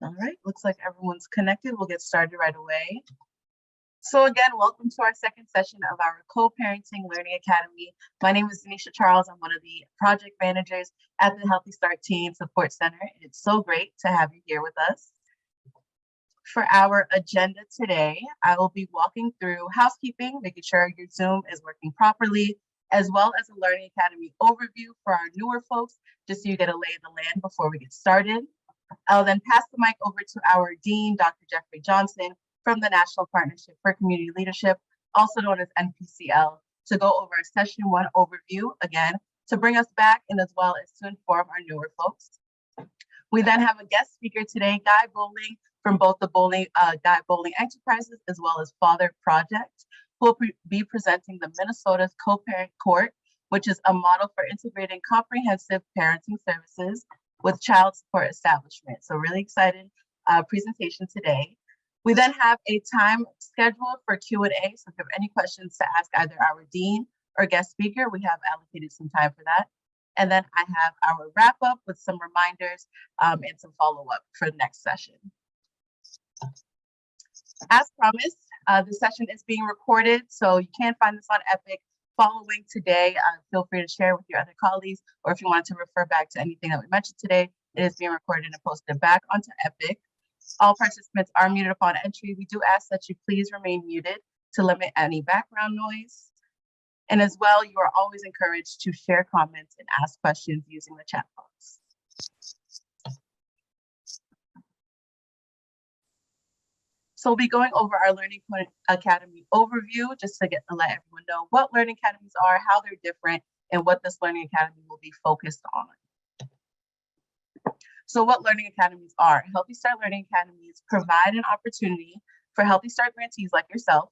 All right, looks like everyone's connected. We'll get started right away. So again, welcome to our second session of our Co-Parenting Learning Academy. My name is Denisha Charles. I'm one of the project managers at the Healthy Start Teen Support Center. And it's so great to have you here with us. For our agenda today, I will be walking through housekeeping, making sure your Zoom is working properly, as well as a Learning Academy overview for our newer folks, just so you get a lay of the land before we get started. I'll then pass the mic over to our Dean, Dr. Jeffrey Johnson, from the National Partnership for Community Leadership, also known as NPCL, to go over a session 1 overview, again, to bring us back and as well as to inform our newer folks. We then have a guest speaker today, Guy Bowling, from both the Guy Bowling Enterprises as well as Father Project, who will be presenting the Minnesota's Co-Parent Court, which is a model for integrating comprehensive parenting services with child support establishment. So really excited presentation today. We then have a time scheduled for Q&A. So if you have any questions to ask either our dean or guest speaker, we have allocated some time for that. And then I have our wrap up with some reminders and some follow up for the next session. As promised, the session is being recorded, so you can find this on Epic. Following today, feel free to share with your other colleagues, or if you want to refer back to anything that we mentioned today, it is being recorded and posted back onto Epic. All participants are muted upon entry. We do ask that you please remain muted to limit any background noise. And as well, you are always encouraged to share comments and ask questions using the chat box. So we'll be going over our Learning Academy overview just to let everyone know what Learning Academies are, how they're different, and what this Learning Academy will be focused on. So what Learning Academies are. Healthy Start Learning Academies provide an opportunity for Healthy Start grantees like yourself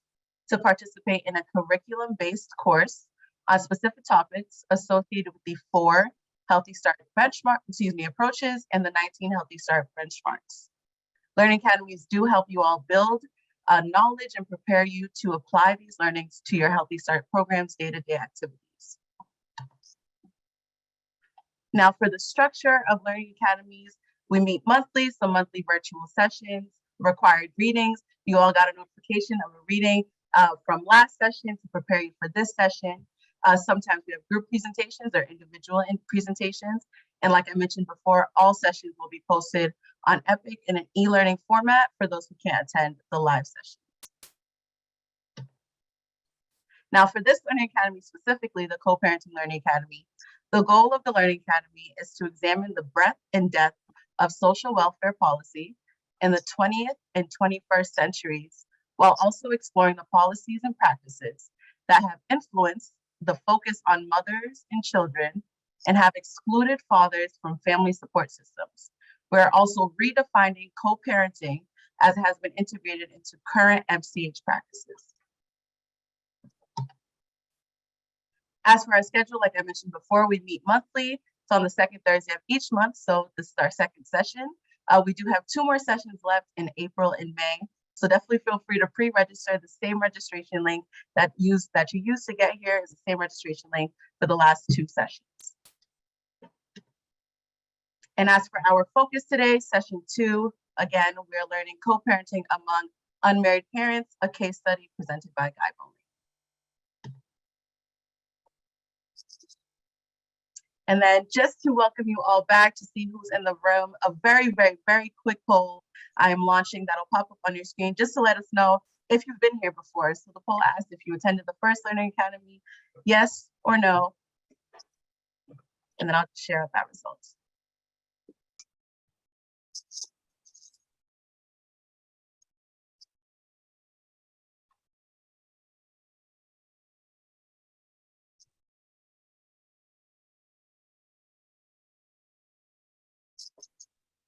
to participate in a curriculum-based course on specific topics associated with the 4 Healthy Start approaches and the 19 Healthy Start benchmarks. Learning Academies do help you all build knowledge and prepare you to apply these learnings to your Healthy Start program's day-to-day activities. Now for the structure of Learning Academies, we meet monthly, so monthly virtual sessions, required readings. You all got a notification of a reading from last session to prepare you for this session. Sometimes we have group presentations or individual presentations. And like I mentioned before, all sessions will be posted on Epic in an e-learning format for those who can't attend the live session. Now for this Learning Academy specifically, the Co-Parenting Learning Academy, the goal of the Learning Academy is to examine the breadth and depth of social welfare policy in the 20th and 21st centuries, while also exploring the policies and practices that have influenced the focus on mothers and children and have excluded fathers from family support systems. We're also redefining co-parenting as it has been integrated into current MCH practices. As for our schedule, like I mentioned before, we meet monthly. It's on the second Thursday of each month, so this is our second session. We do have 2 more sessions left in April and May, so definitely feel free to pre-register. The same registration link that you used to get here is the same registration link for the last 2 sessions. And as for our focus today, session 2, again, we're learning co-parenting among unmarried parents, a case study presented by Guy Bowling. And then just to welcome you all back to see who's in the room, a very, very, very quick poll I am launching that'll pop up on your screen just to let us know if you've been here before. So the poll asked if you attended the first Learning Academy, yes or no. And then I'll share that results.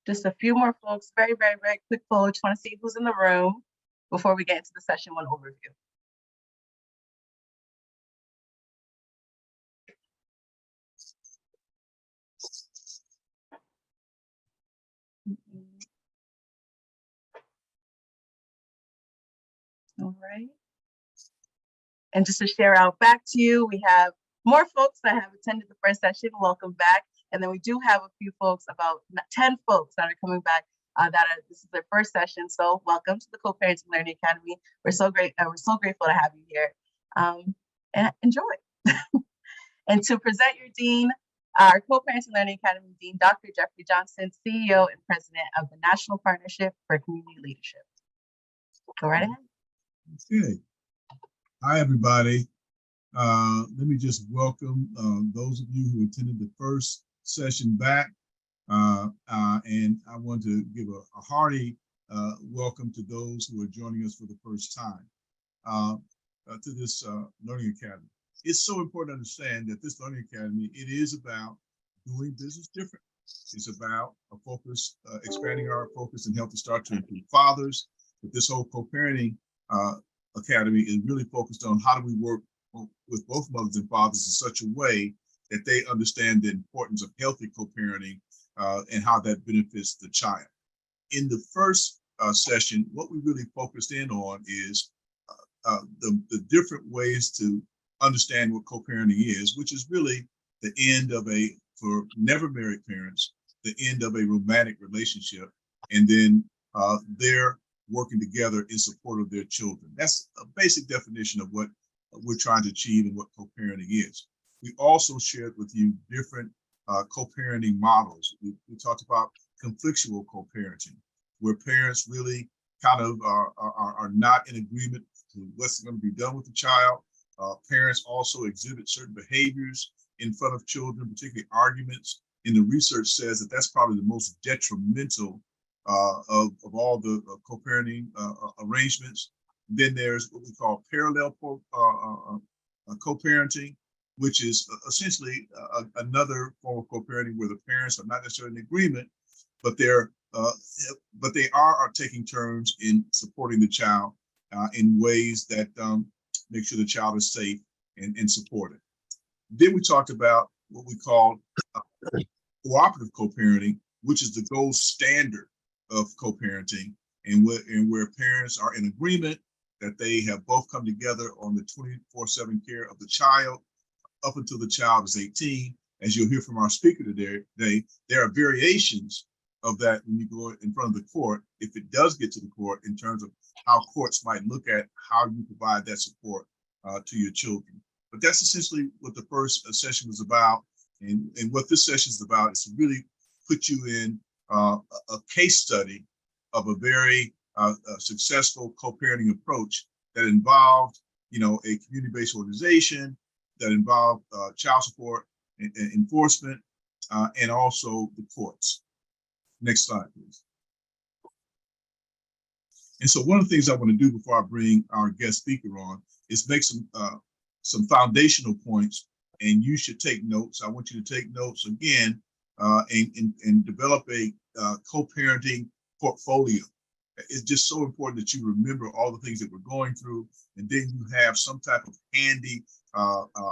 Just a few more folks, very, very, very quick poll. Just want to see who's in the room before we get into the session 1 overview. All right. And just to share out back to you, we have more folks that have attended the first session. Welcome back. And then we do have a few folks, about 10 folks that are coming back this is their first session. So welcome to the Co-Parenting Learning Academy. We're so grateful to have you here. And enjoy. And to present your dean, our Co-Parenting Learning Academy Dean, Dr. Jeffrey Johnson, CEO and President of the National Partnership for Community Leadership. Go right ahead. Okay. Hi, everybody. Let me just welcome those of you who attended the first session back. And I want to give a hearty welcome to those who are joining us for the first time to this Learning Academy. It's so important to understand that this Learning Academy, it is about doing business different. It's about a focus, expanding our focus and help to start to include fathers. But this whole co-parenting academy is really focused on how do we work with both mothers and fathers in such a way that they understand the importance of healthy co-parenting and how that benefits the child. In the first session, what we really focused in on is the different ways to understand what co-parenting is, which is really the end of for never married parents, the end of a romantic relationship, and then they're working together in support of their children. That's a basic definition of what we're trying to achieve and what co-parenting is. We also shared with you different co-parenting models. We talked about conflictual co-parenting, where parents really kind of are not in agreement to what's going to be done with the child. Parents also exhibit certain behaviors in front of children, particularly arguments. And the research says that that's probably the most detrimental of all the co-parenting arrangements. Then there's what we call parallel co-parenting, which is essentially another form of co-parenting where the parents are not necessarily in agreement, but they are taking turns in supporting the child in ways that make sure the child is safe and supported. Then we talked about what we call cooperative co-parenting, which is the gold standard of co-parenting, and where parents are in agreement that they have both come together on the 24/7 care of the child up until the child is 18. As you'll hear from our speaker today, there are variations of that when you go in front of the court, if it does get to the court, in terms of how courts might look at how you provide that support to your children. But that's essentially what the first session was about. And what this session is about is to really put you in a case study of a very successful co-parenting approach that involved, a community-based organization, that involved child support and enforcement, and also the courts. Next slide, please. And so one of the things I want to do before I bring our guest speaker on is make some foundational points, and you should take notes. I want you to take notes again and develop a co-parenting portfolio. It's just so important that you remember all the things that we're going through, and then you have some type of handy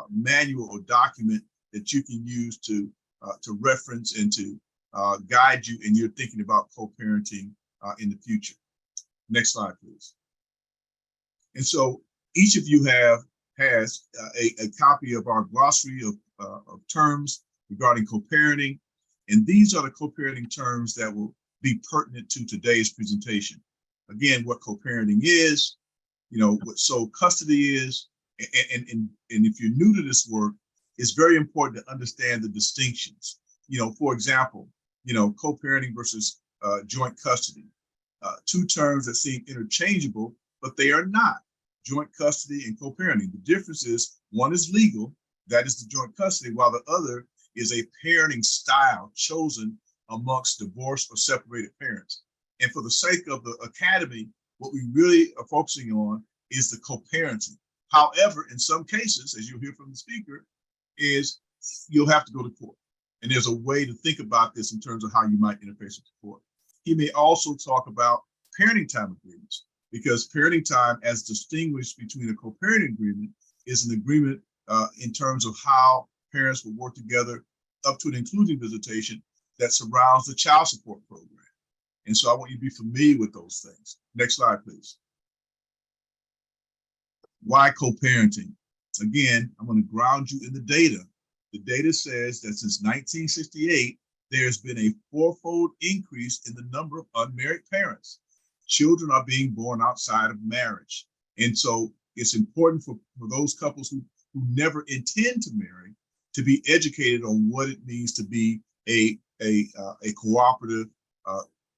manual or document that you can use to reference and to guide you in your thinking about co-parenting in the future. Next slide, please. And so each of you has a copy of our glossary of terms regarding co-parenting, and these are the co-parenting terms that will be pertinent to today's presentation. Again, what co-parenting is, what sole custody is, and if you're new to this work, it's very important to understand the distinctions. For example, co-parenting versus joint custody, two terms that seem interchangeable, but they are not. Joint custody and co-parenting. The difference is one is legal, that is the joint custody, while the other is a parenting style chosen amongst divorced or separated parents. And for the sake of the academy, what we really are focusing on is the co-parenting. However, in some cases, as you'll hear from the speaker, is you'll have to go to court. And there's a way to think about this in terms of how you might interface with the court. He may also talk about parenting time agreements, because parenting time, as distinguished between a co-parenting agreement, is an agreement in terms of how parents will work together up to and including visitation that surrounds the child support program. And so I want you to be familiar with those things. Next slide, please. Why co-parenting? Again, I'm going to ground you in the data. The data says that since 1968, there's been a fourfold increase in the number of unmarried parents. Children are being born outside of marriage. And so it's important for those couples who never intend to marry to be educated on what it means to be a cooperative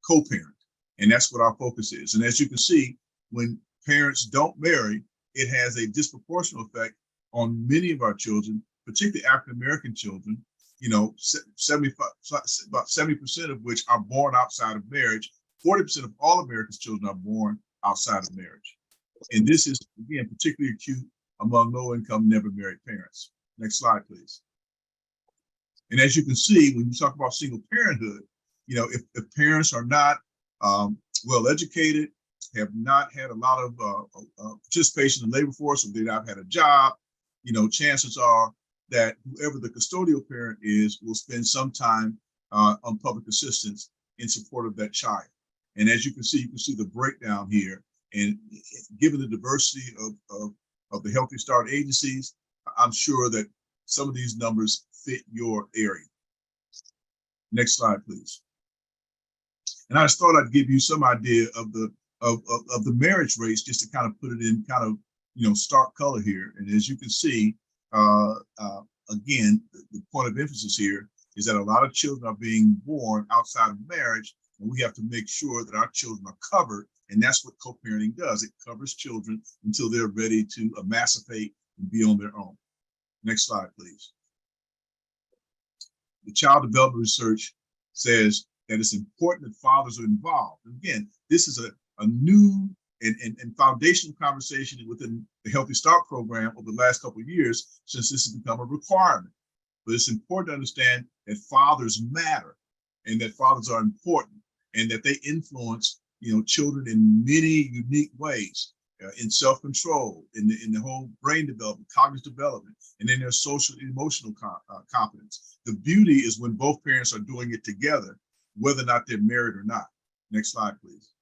co-parent. And that's what our focus is. And as you can see, when parents don't marry, it has a disproportionate effect on many of our children, particularly African-American children, you know, 70% of which are born outside of marriage. 40% of all America's children are born outside of marriage. And this is, again, particularly acute among low-income, never married parents. Next slide, please. And as you can see, when you talk about single parenthood, you know, if parents are not well educated, have not had a lot of participation in the labor force, or they not had a job, you know, chances are that whoever the custodial parent is will spend some time on public assistance in support of that child. And as you can see the breakdown here. And given the diversity of the Healthy Start agencies, I'm sure that some of these numbers fit your area. Next slide, please. And I just thought I'd give you some idea of the marriage rates, just to kind of put it in kind of, you know, stark color here. And as you can see, again, the point of emphasis here is that a lot of children are being born outside of marriage, and we have to make sure that our children are covered. And that's what co-parenting does. It covers children until they're ready to emancipate and be on their own. Next slide, please. The child development research says that it's important that fathers are involved. And again, this is a new and foundational conversation within the Healthy Start program over the last couple of years, since this has become a requirement. But it's important to understand that fathers matter, and that fathers are important, and that they influence, you know, children in many unique ways, in self-control, in the whole brain development, cognitive development, and in their social and emotional competence. The beauty is when both parents are doing it together, whether or not they're married or not. Next slide, please.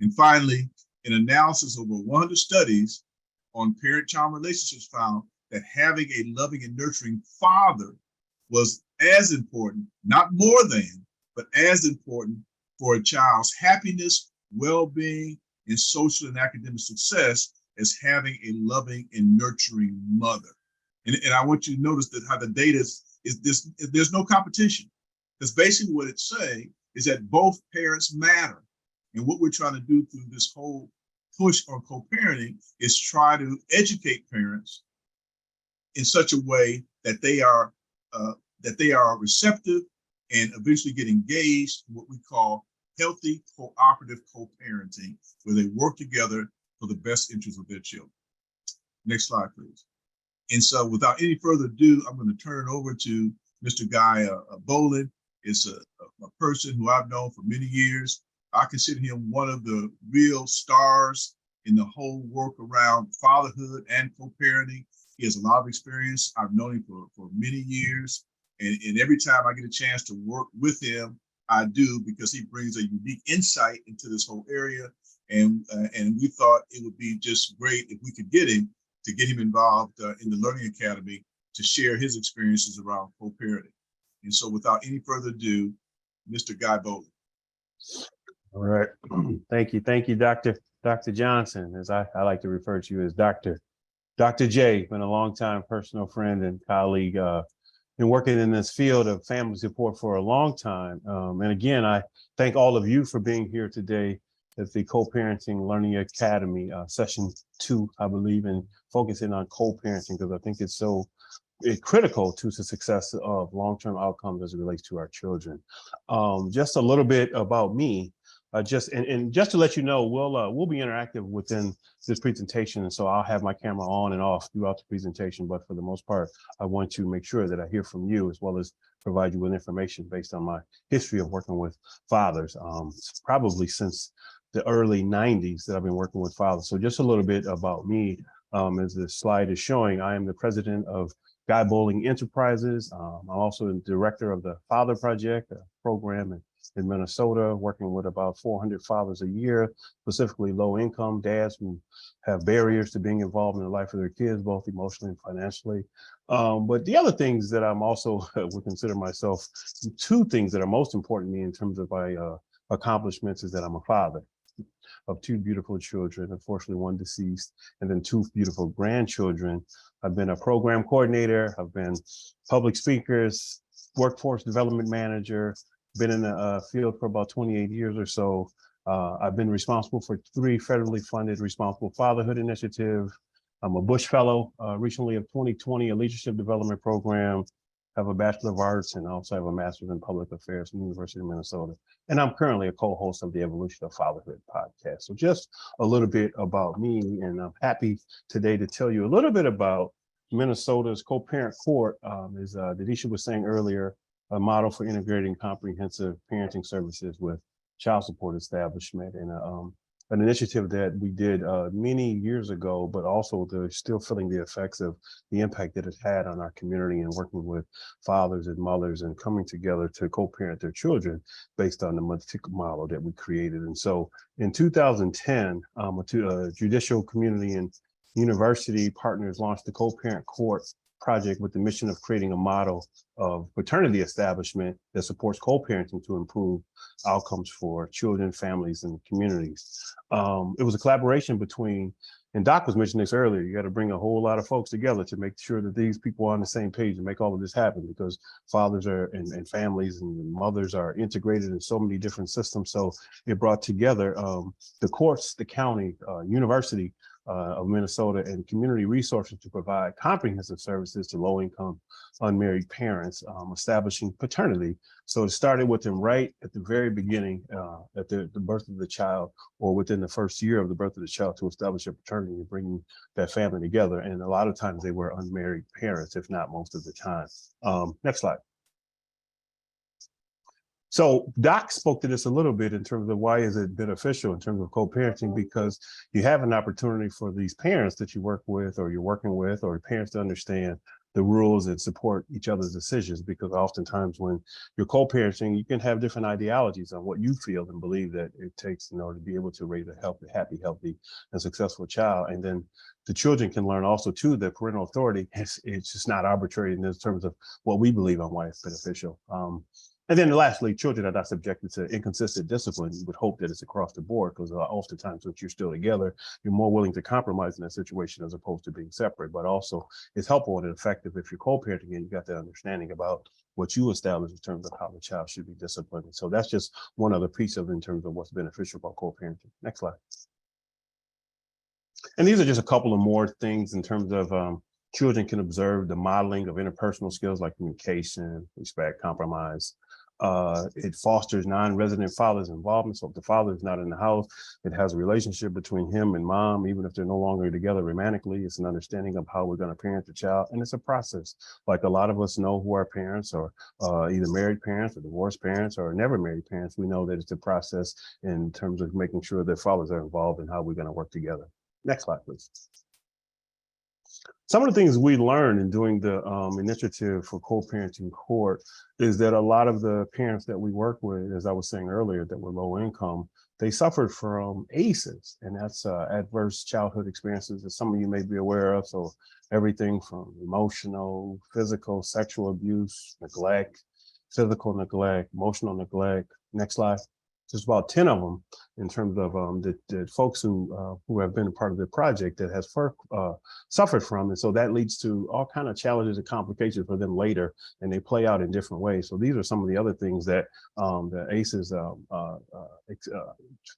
And finally, an analysis of over 100 studies on parent-child relationships found that having a loving and nurturing father was as important, not more than, but as important for a child's happiness, well-being, and social and academic success as having a loving and nurturing mother. And I want you to notice that how the data is this, there's no competition. Because basically what it's saying is that both parents matter. And what we're trying to do through this whole push on co-parenting is try to educate parents in such a way that they are receptive and eventually get engaged in what we call healthy cooperative co-parenting, where they work together for the best interest of their children. Next slide, please. And so without any further ado, I'm going to turn it over to Mr. Guy Boland. It's a person who I've known for many years. I consider him one of the real stars in the whole work around fatherhood and co-parenting. He has a lot of experience. I've known him for many years. And every time I get a chance to work with him, I do, because he brings a unique insight into this whole area. And we thought it would be just great if we could get him involved in the Learning Academy to share his experiences around co-parenting. And so without any further ado, Mr. Guy Boland. All right. Thank you, Dr. Johnson, as I like to refer to you as Dr. J. Been a long time personal friend and colleague. Been working in this field of family support for a long time. And again, I thank all of you for being here today at the Co-Parenting Learning Academy, session 2, I believe, and focusing on co-parenting, because I think it's critical to the success of long-term outcomes as it relates to our children. Just a little bit about me. Just to let you know, we'll be interactive within this presentation, and so I'll have my camera on and off throughout the presentation. But for the most part, I want to make sure that I hear from you, as well as provide you with information based on my history of working with fathers. Probably since the early 90s that I've been working with fathers. So just a little bit about me. As the slide is showing, I am the president of Guy Boland Enterprises. I'm also the director of the Father Project, a program and in Minnesota, working with about 400 fathers a year, specifically low income dads who have barriers to being involved in the life of their kids, both emotionally and financially. But the other things that I'm also would consider myself, two things that are most important to me in terms of my accomplishments is that I'm a father of two beautiful children, unfortunately one deceased, and then two beautiful grandchildren. I've been a program coordinator, I've been public speakers, workforce development manager, been in the field for about 28 years or so. I've been responsible for 3 federally funded Responsible Fatherhood Initiative. I'm a Bush Fellow, recently of 2020, a leadership development program, have a Bachelor of Arts, and also have a Master's in Public Affairs from the University of Minnesota. And I'm currently a co-host of the Evolution of Fatherhood podcast. So just a little bit about me, and I'm happy today to tell you a little bit about Minnesota's co-parent court, as Denisha was saying earlier, a model for integrating comprehensive parenting services with child support establishment, and an initiative that we did many years ago, but also they're still feeling the effects of the impact that it had on our community and working with fathers and mothers and coming together to co-parent their children based on the model that we created. And so in 2010, a judicial community and university partners launched the co-parent court project with the mission of creating a model of paternity establishment that supports co-parenting to improve outcomes for children, families, and communities. It was a collaboration between, and Doc was mentioning this earlier, you got to bring a whole lot of folks together to make sure that these people are on the same page and make all of this happen, because fathers are and families and mothers are integrated in so many different systems. So it brought together the courts, the county, university, of Minnesota, and community resources to provide comprehensive services to low-income unmarried parents, establishing paternity. So it started with them right at the very beginning, at the birth of the child, or within the first year of the birth of the child, to establish a paternity and bringing that family together. And a lot of times they were unmarried parents, if not most of the time. Next slide. So Doc spoke to this a little bit in terms of why is it beneficial in terms of co-parenting, because you have an opportunity for these parents that you work with or you're working with, or parents to understand the rules and support each other's decisions, because oftentimes when you're co-parenting, you can have different ideologies on what you feel and believe that it takes in order to be able to raise a healthy, and successful child. And then the children can learn also too that parental authority, it's just not arbitrary in terms of what we believe on why it's beneficial. And then lastly, children are not subjected to inconsistent discipline. You would hope that it's across the board, because oftentimes once you're still together, you're more willing to compromise in that situation as opposed to being separate. But also it's helpful and effective if you're co-parenting and you got that understanding about what you establish in terms of how the child should be disciplined. So that's just one other piece of in terms of what's beneficial about co-parenting. Next slide. And these are just a couple of more things in terms of children can observe the modeling of interpersonal skills like communication, respect, compromise. It fosters non-resident fathers' involvement. So if the father is not in the house, it has a relationship between him and mom, even if they're no longer together romantically. It's an understanding of how we're going to parent the child. And it's a process. Like a lot of us know who our parents are, either married parents or divorced parents or never married parents. We know that it's a process in terms of making sure that fathers are involved in how we're going to work together. Next slide, please. Some of the things we learned in doing the initiative for co-parenting court is that a lot of the parents that we work with, as I was saying earlier, that were low income, they suffered from ACEs, and that's adverse childhood experiences that some of you may be aware of. So everything from emotional, physical, sexual abuse, neglect, physical neglect, emotional neglect. Next slide. There's about 10 of them in terms of the folks who have been a part of the project that has suffered from. And so that leads to all kinds of challenges and complications for them later, and they play out in different ways. So these are some of the other things that the ACEs,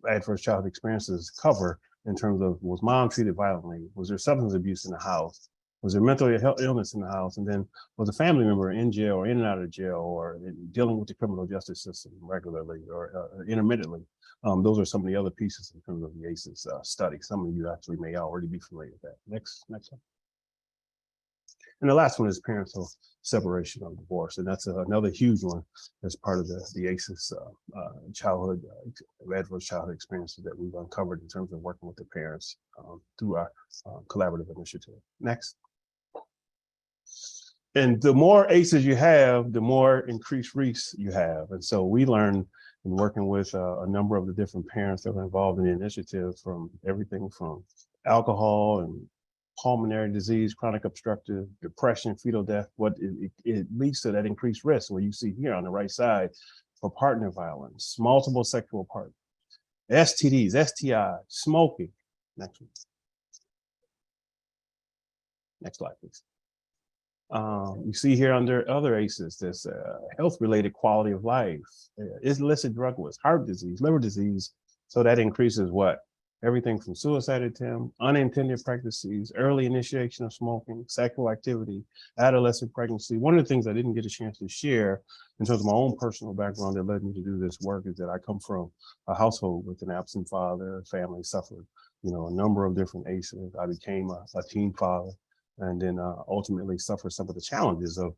adverse childhood experiences, cover in terms of, was mom treated violently? Was there substance abuse in the house? Was there mental illness in the house? And then was a family member in jail or in and out of jail, or dealing with the criminal justice system regularly or intermittently? Those are some of the other pieces in terms of the ACEs study. Some of you actually may already be familiar with that. Next one. And the last one is parental separation or divorce. And that's another huge one as part of the ACEs childhood, adverse childhood experiences that we've uncovered in terms of working with the parents through our collaborative initiative. Next. And the more ACEs you have, the more increased risks you have. And so we learned in working with a number of the different parents that were involved in the initiative, from everything from alcohol and pulmonary disease, chronic obstructive, depression, fetal death, what it leads to that increased risk, where you see here on the right side, for partner violence, multiple sexual partners, STDs, STI, smoking. Next one. Next slide, please. You see here under other ACEs, this health-related quality of life, illicit drug use, heart disease, liver disease. So that increases what? Everything from suicide attempt, unintended pregnancies, early initiation of smoking, sexual activity, adolescent pregnancy. One of the things I didn't get a chance to share in terms of my own personal background that led me to do this work is that I come from a household with an absent father. Family suffered, a number of different ACEs. I became a teen father, and then ultimately suffered some of the challenges of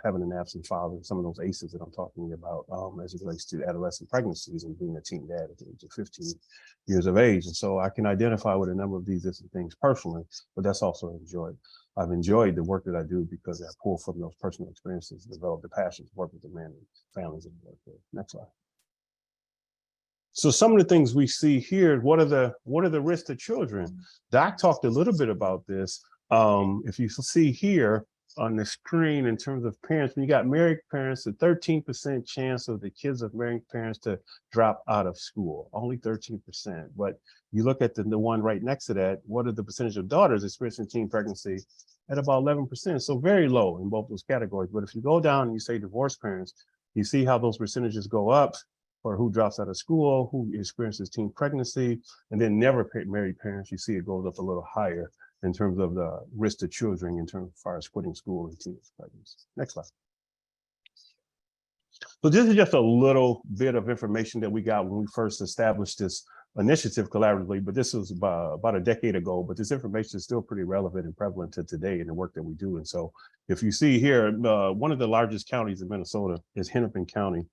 having an absent father, some of those ACEs that I'm talking about as it relates to adolescent pregnancies and being a teen dad at the age of 15 years of age. And so I can identify with a number of these different things personally, but that's also I've enjoyed the work that I do because I pull from those personal experiences, develop the passion to work with the men and families in the work with. Next slide. So some of the things we see here, what are the risks to children? Doc talked a little bit about this. If you see here on the screen in terms of parents, when you got married parents, a 13% chance of the kids of married parents to drop out of school, only 13%. But you look at the one right next to that, what are the percentage of daughters experiencing teen pregnancy? At about 11%, so very low in both those categories. But if you go down and you say divorced parents, you see how those percentages go up for who drops out of school, who experiences teen pregnancy, and then never married parents, you see it goes up a little higher in terms of the risk to children in terms as far as quitting school and teenage pregnancy. Next slide. So this is just a little bit of information that we got when we first established this initiative collaboratively, but this was about a decade ago, but this information is still pretty relevant and prevalent to today in the work that we do. And so if you see here, one of the largest counties in Minnesota is Hennepin County.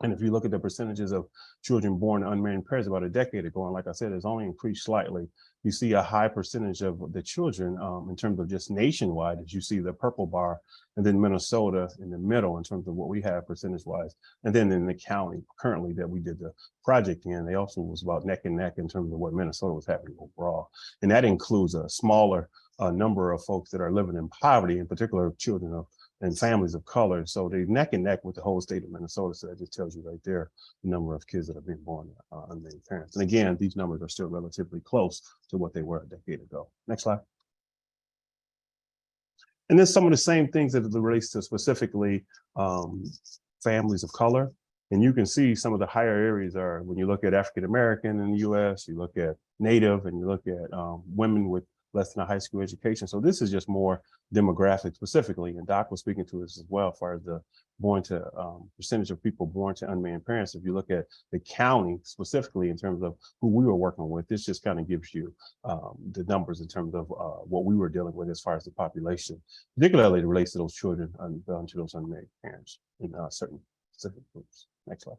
And if you look at the percentages of children born to unmarried parents about a decade ago, and like I said, it's only increased slightly, you see a high percentage of the children in terms of just nationwide, as you see the purple bar, and then Minnesota in the middle in terms of what we have percentage-wise. And then in the county currently that we did the project in, they also was about neck and neck in terms of what Minnesota was happening overall. And that includes a smaller number of folks that are living in poverty, in particular children and families of color. So they neck and neck with the whole state of Minnesota. So that just tells you right there the number of kids that are being born unmarried parents. And again, these numbers are still relatively close to what they were a decade ago. Next slide. And then some of the same things that it relates to specifically families of color. And you can see some of the higher areas are when you look at African American in the US, you look at Native, and you look at women with less than a high school education. So this is just more demographic specifically. And Doc was speaking to this as well, as far as the percentage of people born to unmarried parents. If you look at the county specifically in terms of who we were working with, this just kind of gives you the numbers in terms of what we were dealing with as far as the population, particularly relates to those children to those unmarried parents in certain specific groups. Next slide.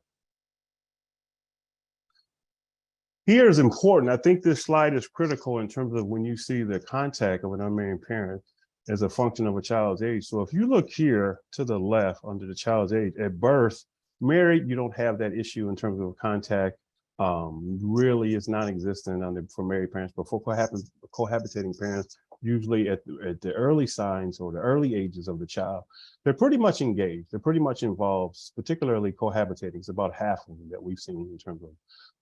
Here is important. I think this slide is critical in terms of when you see the contact of an unmarried parent as a function of a child's age. So if you look here to the left under the child's age, at birth, married, you don't have that issue in terms of contact. Really is non-existent for married parents, but for cohabitating parents, usually at the early signs or the early ages of the child, they're pretty much engaged. They're pretty much involved, particularly cohabitating. It's about half of them that we've seen in terms of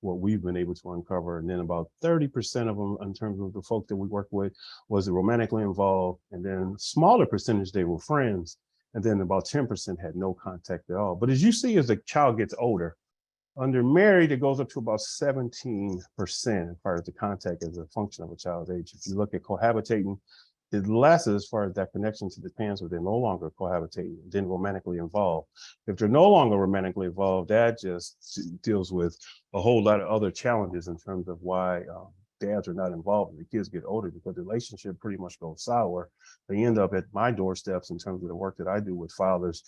what we've been able to uncover. And then about 30% of them in terms of the folk that we work with was romantically involved. And then smaller percentage, they were friends. And then about 10% had no contact at all. But as you see, as the child gets older, under married, it goes up to about 17% as far as the contact as a function of a child's age. If you look at cohabitating, it's less as far as that connection to the parents, but they're no longer cohabitating, then romantically involved. If they're no longer romantically involved, that just deals with a whole lot of other challenges in terms of why dads are not involved when the kids get older, because the relationship pretty much goes sour. They end up at my doorsteps in terms of the work that I do with fathers,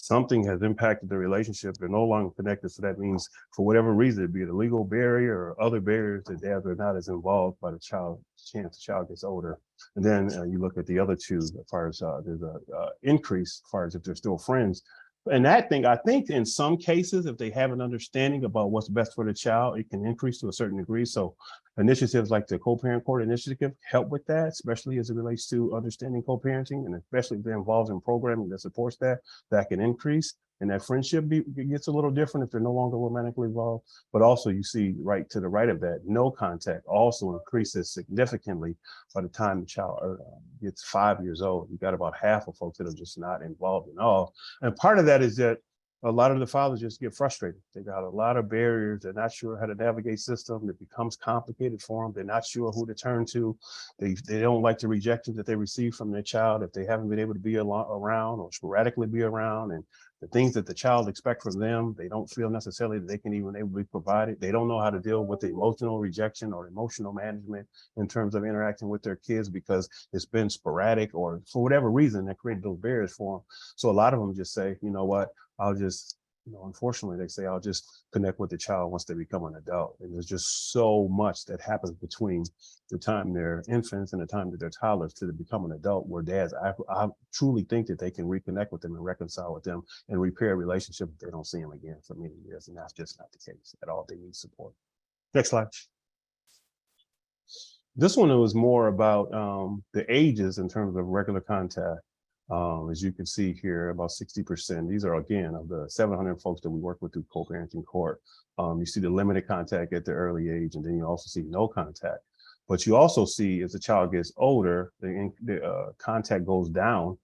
something has impacted the relationship. They're no longer connected. So that means for whatever reason, be it a legal barrier or other barriers, that dads are not as involved by the child, chance the child gets older. And then you look at the other two, as far as there's a increase as far as if they're still friends. And that thing, I think in some cases, if they have an understanding about what's best for the child, it can increase to a certain degree. So initiatives like the co-parent court initiative help with that, especially as it relates to understanding co-parenting, and especially if they're involved in programming that supports that, that can increase. And that friendship gets a little different if they're no longer romantically involved. But also you see right to the right of that, no contact also increases significantly by the time the child gets 5 years old. You got about half of folks that are just not involved at all. And part of that is that a lot of the fathers just get frustrated. They got a lot of barriers. They're not sure how to navigate system. It becomes complicated for them. They're not sure who to turn to. They don't like the rejection that they receive from their child if they haven't been able to be around or sporadically be around. And the things that the child expects from them, they don't feel necessarily that they can even able to be provided. They don't know how to deal with the emotional rejection or emotional management in terms of interacting with their kids because it's been sporadic or for whatever reason that created those barriers for them. So a lot of them just say, you know what, I'll just, unfortunately, they say, I'll just connect with the child once they become an adult. And there's just so much that happens between the time they're infants and the time that they're toddlers to become an adult, where dads, I truly think that they can reconnect with them and reconcile with them and repair a relationship if they don't see them again for many years. And that's just not the case at all. They need support. Next slide. This one was more about the ages in terms of regular contact. As you can see here, about 60%. These are, again, of the 700 folks that we work with through co-parenting court. You see the limited contact at the early age, and then you also see no contact. But you also see as the child gets older, the contact goes down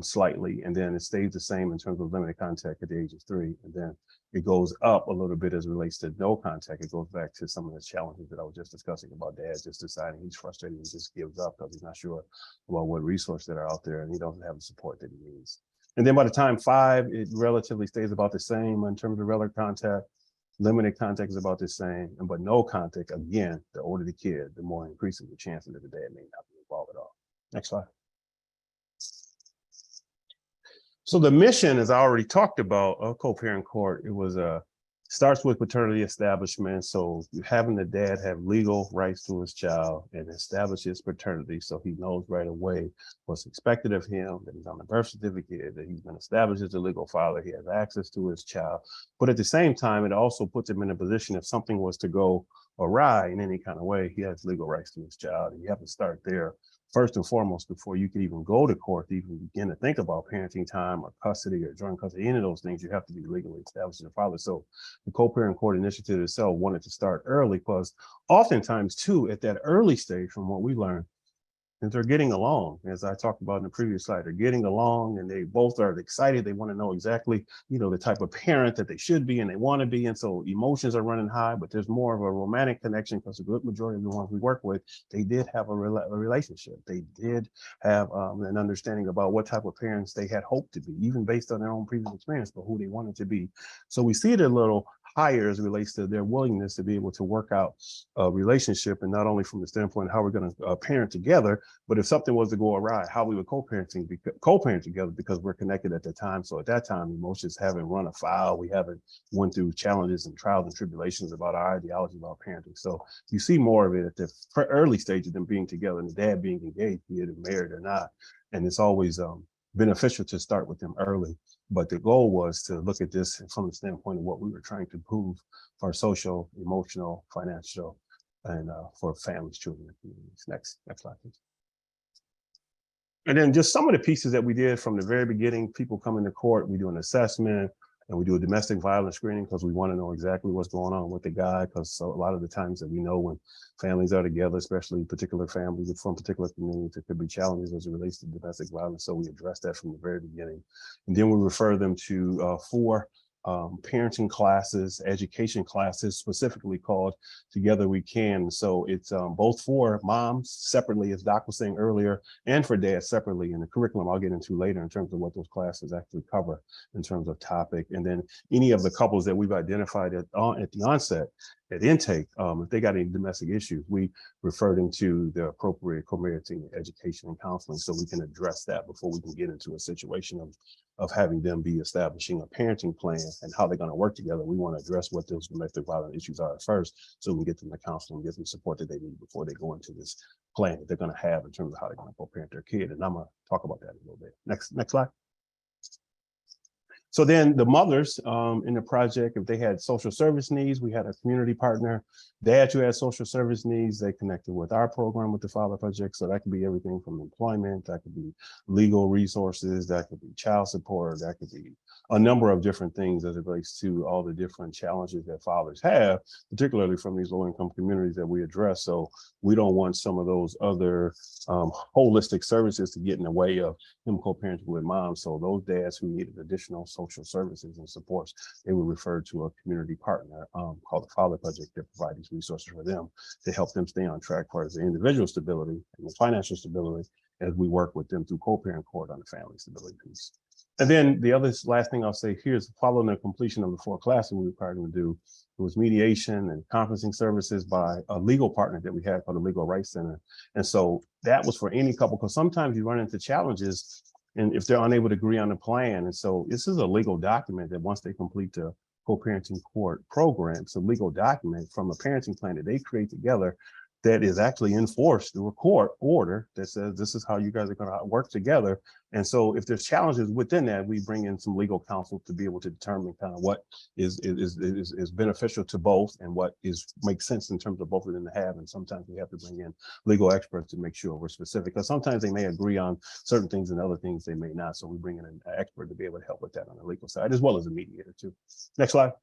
slightly, and then it stays the same in terms of limited contact at the age of 3. And then it goes up a little bit as it relates to no contact. It goes back to some of the challenges that I was just discussing about dad just deciding he's frustrated and just gives up because he's not sure about what resources that are out there and he doesn't have the support that he needs. And then by the time 5, it relatively stays about the same in terms of regular contact. Limited contact is about the same, but no contact, again, the older the kid, the more increasing the chances that the dad may not be involved at all. Next slide. So the mission, as I already talked about, of co-parent court, it was starts with paternity establishment. So having the dad have legal rights to his child and establish his paternity, so he knows right away what's expected of him, that he's on the birth certificate, that he's been established as a legal father, he has access to his child. But at the same time, it also puts him in a position if something was to go awry in any kind of way, he has legal rights to his child. And you have to start there first and foremost before you can even go to court to even begin to think about parenting time or custody or joint custody. Any of those things, you have to be legally established as a father. So the co-parent court initiative itself wanted to start early because oftentimes too, at that early stage, from what we learned, and they're getting along, as I talked about in the previous slide, they're getting along and they both are excited. They want to know exactly, the type of parent that they should be and they want to be. And so emotions are running high, but there's more of a romantic connection because the good majority of the ones we work with, they did have a relationship. They did have an understanding about what type of parents they had hoped to be, even based on their own previous experience, but who they wanted to be. So we see it a little higher as it relates to their willingness to be able to work out a relationship, and not only from the standpoint of how we're going to parent together, but if something was to go awry, how we would co-parent together because we're connected at the time. So at that time, emotions haven't run afoul. We haven't went through challenges and trials and tribulations about our ideology about parenting. So you see more of it at the early stage of them being together and the dad being engaged, be it married or not. And it's always beneficial to start with them early. But the goal was to look at this from the standpoint of what we were trying to prove for social, emotional, financial, and for families, children, and communities. Next slide, please. And then just some of the pieces that we did from the very beginning, people coming to court, we do an assessment and we do a domestic violence screening because we want to know exactly what's going on with the guy. Because a lot of the times that we know when families are together, especially particular families from particular communities, there could be challenges as it relates to domestic violence. So we address that from the very beginning. And then we refer them to 4 parenting classes, education classes, specifically called Together We Can. So it's both for moms separately, as Doc was saying earlier, and for dads separately in the curriculum I'll get into later in terms of what those classes actually cover in terms of topic. And then any of the couples that we've identified at the onset, at intake, if they got any domestic issues, we refer them to the appropriate co-parenting education and counseling so we can address that before we can get into a situation of having them be establishing a parenting plan and how they're going to work together. We want to address what those domestic violence issues are first so we can get them the counseling, get them support that they need before they go into this plan that they're going to have in terms of how they're going to co-parent their kid. And I'm going to talk about that in a little bit. Next slide. So then the mothers in the project, if they had social service needs, we had a community partner. Dads who had social service needs, they connected with our program with the Father Project. So that could be everything from employment, that could be legal resources, that could be child support, that could be a number of different things as it relates to all the different challenges that fathers have, particularly from these low-income communities that we address. So we don't want some of those other holistic services to get in the way of him co-parenting with mom. So those dads who needed additional social services and supports, they were referred to a community partner called the Father Project that provide these resources for them to help them stay on track for their individual stability and the financial stability as we work with them through co-parent court on the family stability piece. And then the other last thing I'll say here is following the completion of the 4 classes we required them to do, it was mediation and conferencing services by a legal partner that we had called the Legal Rights Center. And so that was for any couple, because sometimes you run into challenges and if they're unable to agree on a plan. And so this is a legal document that once they complete the co-parenting court program, it's a legal document from a parenting plan that they create together that is actually enforced through a court order that says this is how you guys are going to work together. And so if there's challenges within that, we bring in some legal counsel to be able to determine kind of what is beneficial to both and what makes sense in terms of both of them to have. And sometimes we have to bring in legal experts to make sure we're specific, because sometimes they may agree on certain things and other things they may not. So we bring in an expert to be able to help with that on the legal side, as well as a mediator too. Next slide.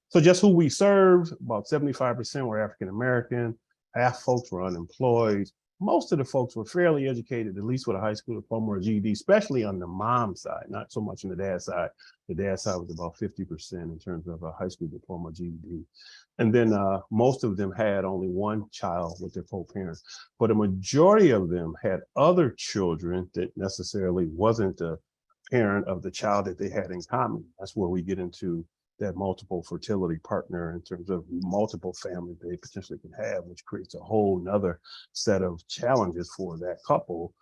So just who we served, about 75% were African-American, half folks were unemployed. Most of the folks were fairly educated, at least with a high school diploma or GED, especially on the mom side, not so much on the dad side. The dad side was about 50% in terms of a high school diploma, GED. And then most of them had only one child with their co-parents, but a majority of them had other children that necessarily wasn't the parent of the child that they had in common. That's where we get into that multiple fertility partner in terms of multiple families they potentially can have, which creates a whole nother set of challenges for that couple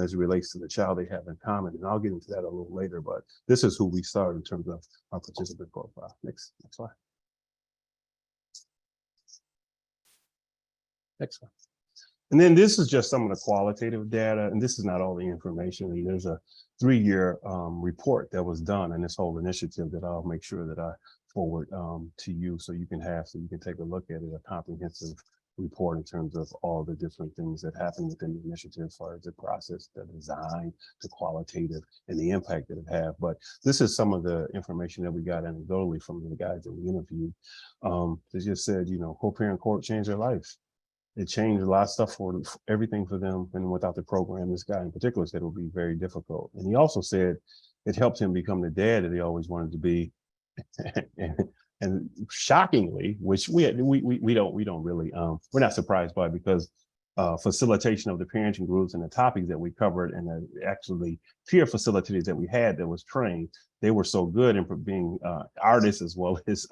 as it relates to the child they have in common. And I'll get into that a little later, but this is who we start in terms of our participant profile. Next slide. Next slide. And then this is just some of the qualitative data, and this is not all the information. And there's a 3-year report that was done in this whole initiative that I'll make sure that I forward to you so you can take a look at it, a comprehensive report in terms of all the different things that happen within the initiative as far as the process, the design, the qualitative, and the impact that it have. But this is some of the information that we got anecdotally from the guys that we interviewed. They just said, co-parent court changed their life. It changed a lot of stuff for everything for them. And without the program, this guy in particular said it would be very difficult. And he also said it helped him become the dad that he always wanted to be. and shockingly, which we don't really, we're not surprised by, because facilitation of the parenting groups and the topics that we covered and the actually peer facilitators that we had that was trained, they were so good in being artists as well as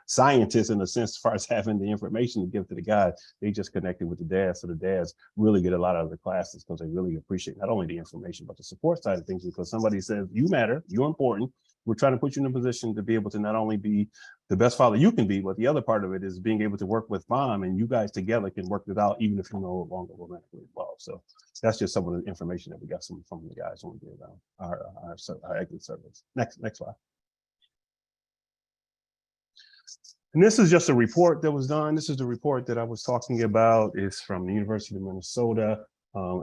scientists in a sense, as far as having the information to give to the guys. They just connected with the dads. So the dads really get a lot out of the classes because they really appreciate not only the information, but the support side of things, because somebody says, you matter, you're important. We're trying to put you in a position to be able to not only be the best father you can be, but the other part of it is being able to work with mom, and you guys together can work it out even if you're no longer romantically involved. So that's just some of the information that we got from the guys when we did our exit surveys. Next slide. And this is just a report that was done. This is the report that I was talking about. It's from the University of Minnesota.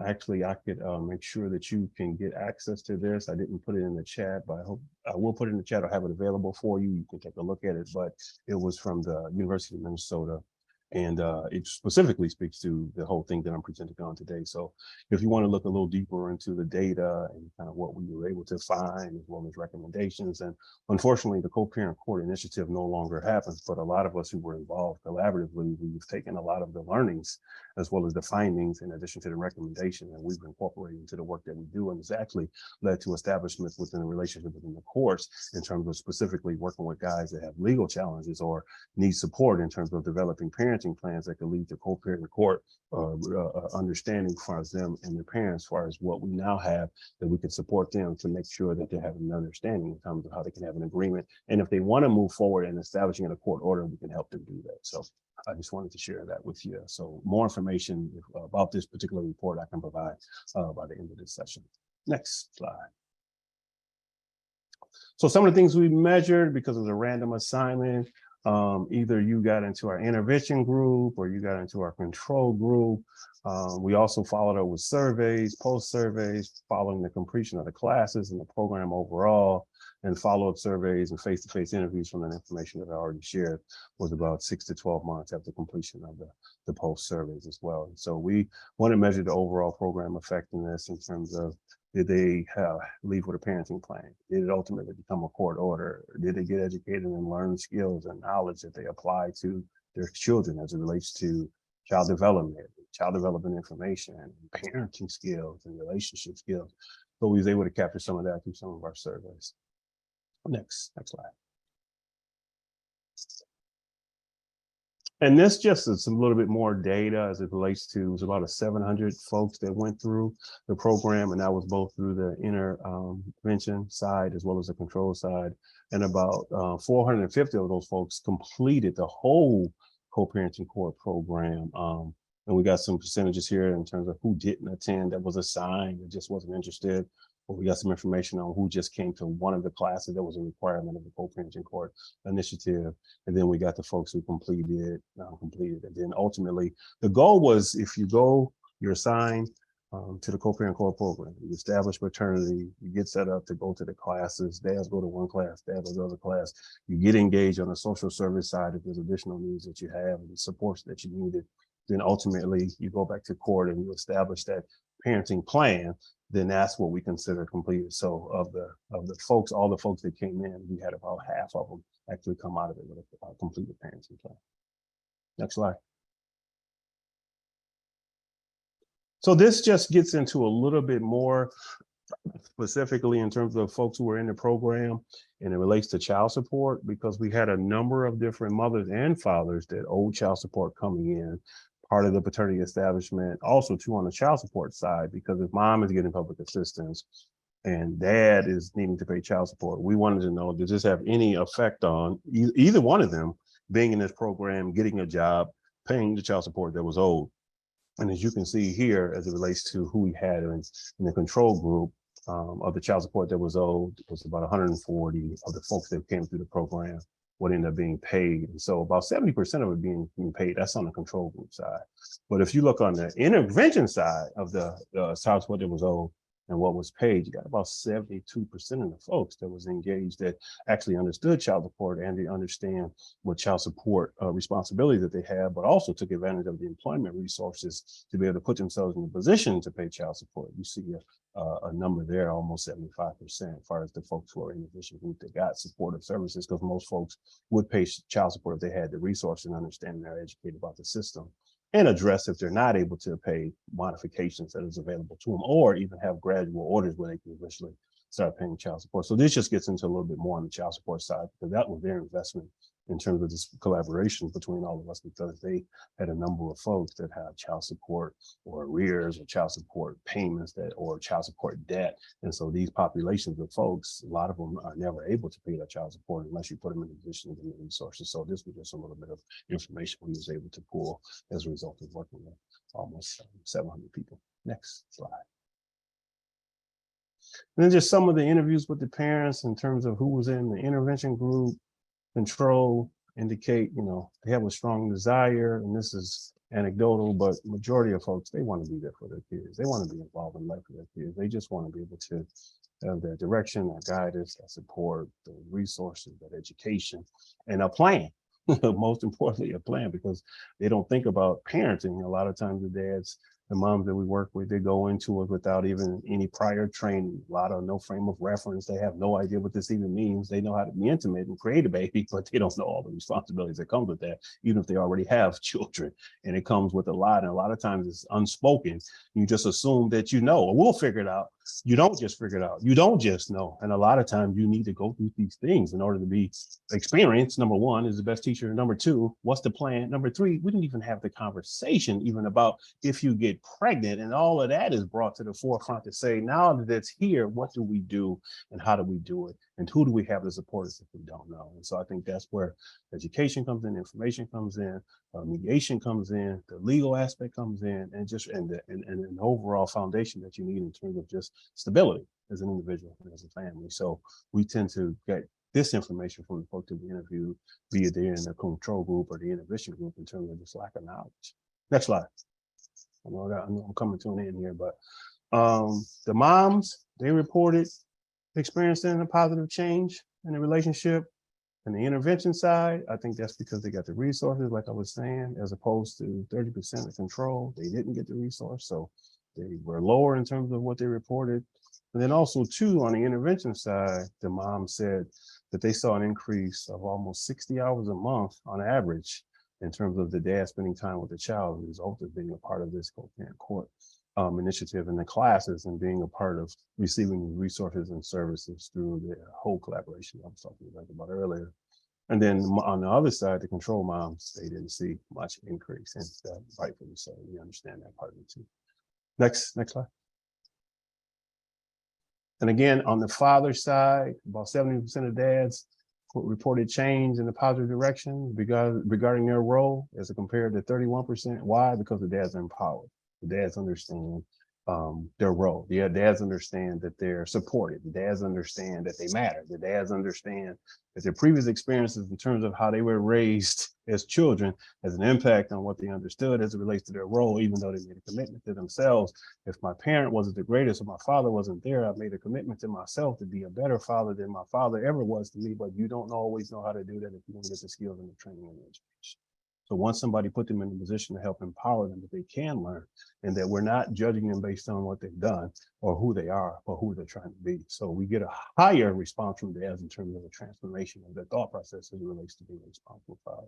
Actually, I could make sure that you can get access to this. I didn't put it in the chat, but I hope I will put it in the chat or have it available for you. You can take a look at it, but it was from the University of Minnesota. And it specifically speaks to the whole thing that I'm presenting on today. So if you want to look a little deeper into the data and kind of what we were able to find, as well as recommendations, and unfortunately the co-parent court initiative no longer happens, but a lot of us who were involved collaboratively, we've taken a lot of the learnings as well as the findings in addition to the recommendation that we've incorporated into the work that we do. And it's actually led to establishment within the relationship within the courts in terms of specifically working with guys that have legal challenges or need support in terms of developing parenting plans that could lead to co-parenting court understanding as far as them and their parents, as far as what we now have that we can support them to make sure that they have an understanding in terms of how they can have an agreement. And if they want to move forward in establishing a court order, we can help them do that. So I just wanted to share that with you. So more information about this particular report I can provide by the end of this session. Next slide. So some of the things we measured because of the random assignment, either you got into our intervention group or you got into our control group. We also followed up with surveys, post surveys, following the completion of the classes and the program overall, and follow-up surveys and face-to-face interviews from the information that I already shared was about 6 to 12 months after completion of the post surveys as well. And so we want to measure the overall program effectiveness in terms of, did they leave with a parenting plan? Did it ultimately become a court order? Did they get educated and learn skills and knowledge that they apply to their children as it relates to child development information, and parenting skills and relationship skills? So we was able to capture some of that through some of our surveys. Next slide. And this just is a little bit more data as it relates to, it was about 700 folks that went through the program, and that was both through the intervention side as well as the control side. And about 450 of those folks completed the whole co-parenting court program. And we got some percentages here in terms of who didn't attend, that was assigned, that just wasn't interested. But we got some information on who just came to one of the classes that was a requirement of the co-parenting court initiative. And then we got the folks who completed, non-completed. And then ultimately, the goal was, if you go, you're assigned to the co-parenting court program, you establish paternity, you get set up to go to the classes, dads go to one class, dad goes to the other class, you get engaged on the social service side if there's additional needs that you have and the supports that you needed. Then ultimately you go back to court and you establish that parenting plan, then that's what we consider completed. So of the folks, all the folks that came in, we had about half of them actually come out of it with a completed parenting plan. Next slide. So this just gets into a little bit more specifically in terms of folks who were in the program, and it relates to child support, because we had a number of different mothers and fathers that owed child support coming in, part of the paternity establishment, also too on the child support side, because if mom is getting public assistance and dad is needing to pay child support, we wanted to know, does this have any effect on either one of them being in this program, getting a job, paying the child support that was owed? And as you can see here, as it relates to who we had in the control group of the child support that was owed, it was about 140 of the folks that came through the program would end up being paid. And so about 70% of it being paid, that's on the control group side. But if you look on the intervention side of the child support that was owed and what was paid, you got about 72% of the folks that was engaged that actually understood child support and they understand what child support responsibility that they have, but also took advantage of the employment resources to be able to put themselves in a position to pay child support. You see a number there, almost 75%, as far as the folks who are in the vision group that got supportive services, because most folks would pay child support if they had the resources and understand they're educated about the system, and address if they're not able to pay modifications that is available to them, or even have gradual orders where they can eventually start paying child support. So this just gets into a little bit more on the child support side, because that was their investment in terms of this collaboration between all of us, because they had a number of folks that had child support or arrears or child support payments or child support debt. And so these populations of folks, a lot of them are never able to pay their child support unless you put them in a position to get the resources. So this was just a little bit of information we was able to pull as a result of working with almost 700 people. Next slide. And then just some of the interviews with the parents in terms of who was in the intervention group. Control indicate, they have a strong desire, and this is anecdotal, but majority of folks, they want to be there for their kids. They want to be involved in life with their kids. They just want to be able to have that direction, that guidance, that support, the resources, that education, and a plan. Most importantly, a plan, because they don't think about parenting. A lot of times the dads The moms that we work with, they go into it without even any prior training. A lot of no frame of reference. They have no idea what this even means. They know how to be intimate and create a baby, but they don't know all the responsibilities that come with that, even if they already have children. And it comes with a lot. And a lot of times it's unspoken. You just assume that you know, or we'll figure it out. You don't just figure it out. You don't just know. And a lot of times you need to go through these things in order to be experienced. Number one, is the best teacher. Number two, what's the plan? Number three, we didn't even have the conversation even about if you get pregnant, and all of that is brought to the forefront to say, now that it's here, what do we do and how do we do it? And who do we have to support us if we don't know? And so I think that's where education comes in, information comes in, mediation comes in, the legal aspect comes in, and just and an overall foundation that you need in terms of just stability as an individual and as a family. So we tend to get this information from the folks that we interview, be it they're in the control group or the intervention group, in terms of just lack of knowledge. Next slide. I know I'm coming to an end here, but the moms, they reported experiencing a positive change in the relationship. And the intervention side, I think that's because they got the resources, like I was saying, as opposed to 30% of control. They didn't get the resource, so they were lower in terms of what they reported. And then also too, on the intervention side, the mom said that they saw an increase of almost 60 hours a month on average in terms of the dad spending time with the child, as a result of being a part of this co-parent court initiative in the classes and being a part of receiving resources and services through the whole collaboration I was talking about earlier. And then on the other side, the control moms, they didn't see much increase, and rightfully so. We understand that part of it too. Next slide. And again, on the father side, about 70% of dads reported change in the positive direction regarding their role, as compared to 31%. Why? Because the dads are empowered. The dads understand their role. The dads understand that they're supported. The dads understand that they matter. The dads understand that their previous experiences in terms of how they were raised as children has an impact on what they understood as it relates to their role, even though they made a commitment to themselves. If my parent wasn't the greatest or my father wasn't there, I made a commitment to myself to be a better father than my father ever was to me, but you don't always know how to do that if you don't get the skills and the training and the education. So once somebody put them in a position to help empower them, that they can learn, and that we're not judging them based on what they've done or who they are or who they're trying to be. So we get a higher response from dads in terms of the transformation of their thought process as it relates to being a responsible father.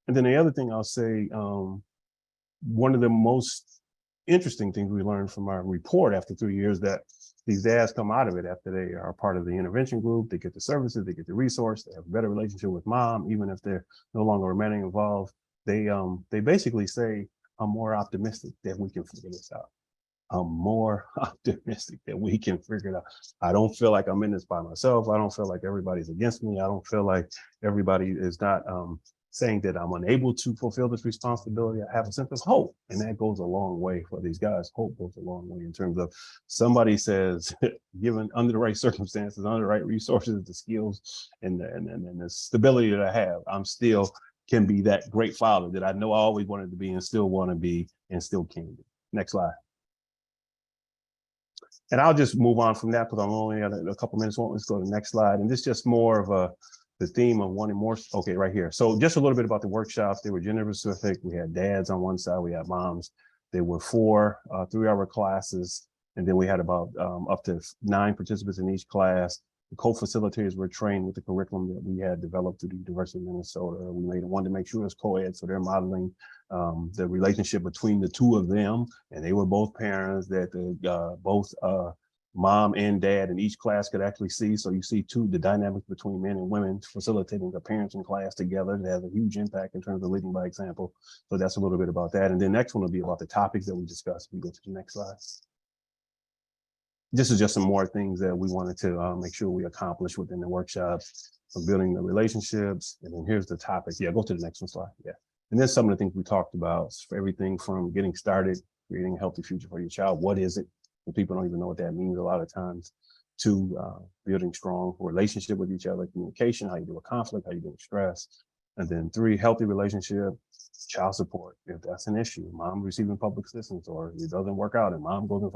And then the other thing I'll say, one of the most interesting things we learned from our report after 3 years, that these dads come out of it after they are part of the intervention group, they get the services, they get the resource, they have a better relationship with mom, even if they're no longer remaining involved. They basically say, I'm more optimistic that we can figure this out. I'm more optimistic that we can figure it out. I don't feel like I'm in this by myself. I don't feel like everybody's against me. I don't feel like everybody is not saying that I'm unable to fulfill this responsibility. I have a sense of hope, and that goes a long way for these guys. Hope goes a long way in terms of somebody says, given under the right circumstances, under the right resources, the skills, and the stability that I have, I'm still can be that great father that I know I always wanted to be and still want to be and still can be. Next slide. And I'll just move on from that because I'm only got a couple minutes. Let's go to the next slide. And this is just more of the theme of wanting more. Okay, right here. So just a little bit about the workshops. They were gender specific. We had dads on one side. We had moms. They were 4 3-hour classes. And then we had about up to 9 participants in each class. The co-facilitators were trained with the curriculum that we had developed through the University of Minnesota. We wanted to make sure it was co-ed, so they're modeling the relationship between the two of them, and they were both parents that both mom and dad in each class could actually see. So you see the dynamics between men and women facilitating the parents in class together. That has a huge impact in terms of leading by example. So that's a little bit about that. And then next one will be about the topics that we discussed. We go to the next slide. This is just some more things that we wanted to make sure we accomplish within the workshops of building the relationships. And then here's the topics. Yeah, go to the next one slide. Yeah. And then some of the things we talked about, for everything from getting started, creating a healthy future for your child. What is it? And people don't even know what that means a lot of times. To building strong relationship with each other, communication, how you deal with conflict, how you deal with stress. And then 3, healthy relationship, child support. If that's an issue, mom receiving public assistance, or it doesn't work out and mom goes and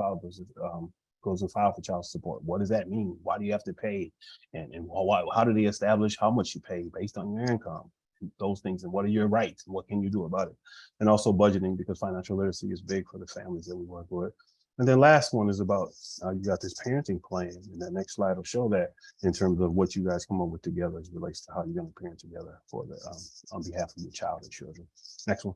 file for child support. What does that mean? Why do you have to pay? And how do they establish how much you pay based on your income? those things and what are your rights and what can you do about it? And also budgeting, because financial literacy is big for the families that we work with. And then last one is about, you got this parenting plan, and that next slide will show that in terms of what you guys come up with together as it relates to how you're going to parent together for the on behalf of your child and children. Next one.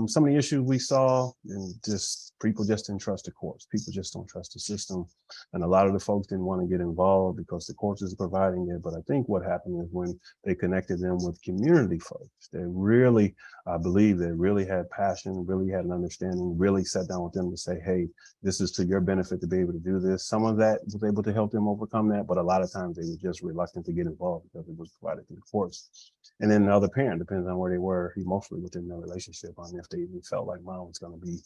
Some of the issues we saw, and just people just didn't trust the courts. People just don't trust the system. And a lot of the folks didn't want to get involved because the courts is providing it. But I think what happened is when they connected them with community folks, they really, I believe they really had passion, really had an understanding, really sat down with them to say, hey, this is to your benefit to be able to do this. Some of that was able to help them overcome that, but a lot of times they were just reluctant to get involved because it was provided through the courts. And then the other parent, depends on where they were emotionally within their relationship, on if they even felt like mom was going to be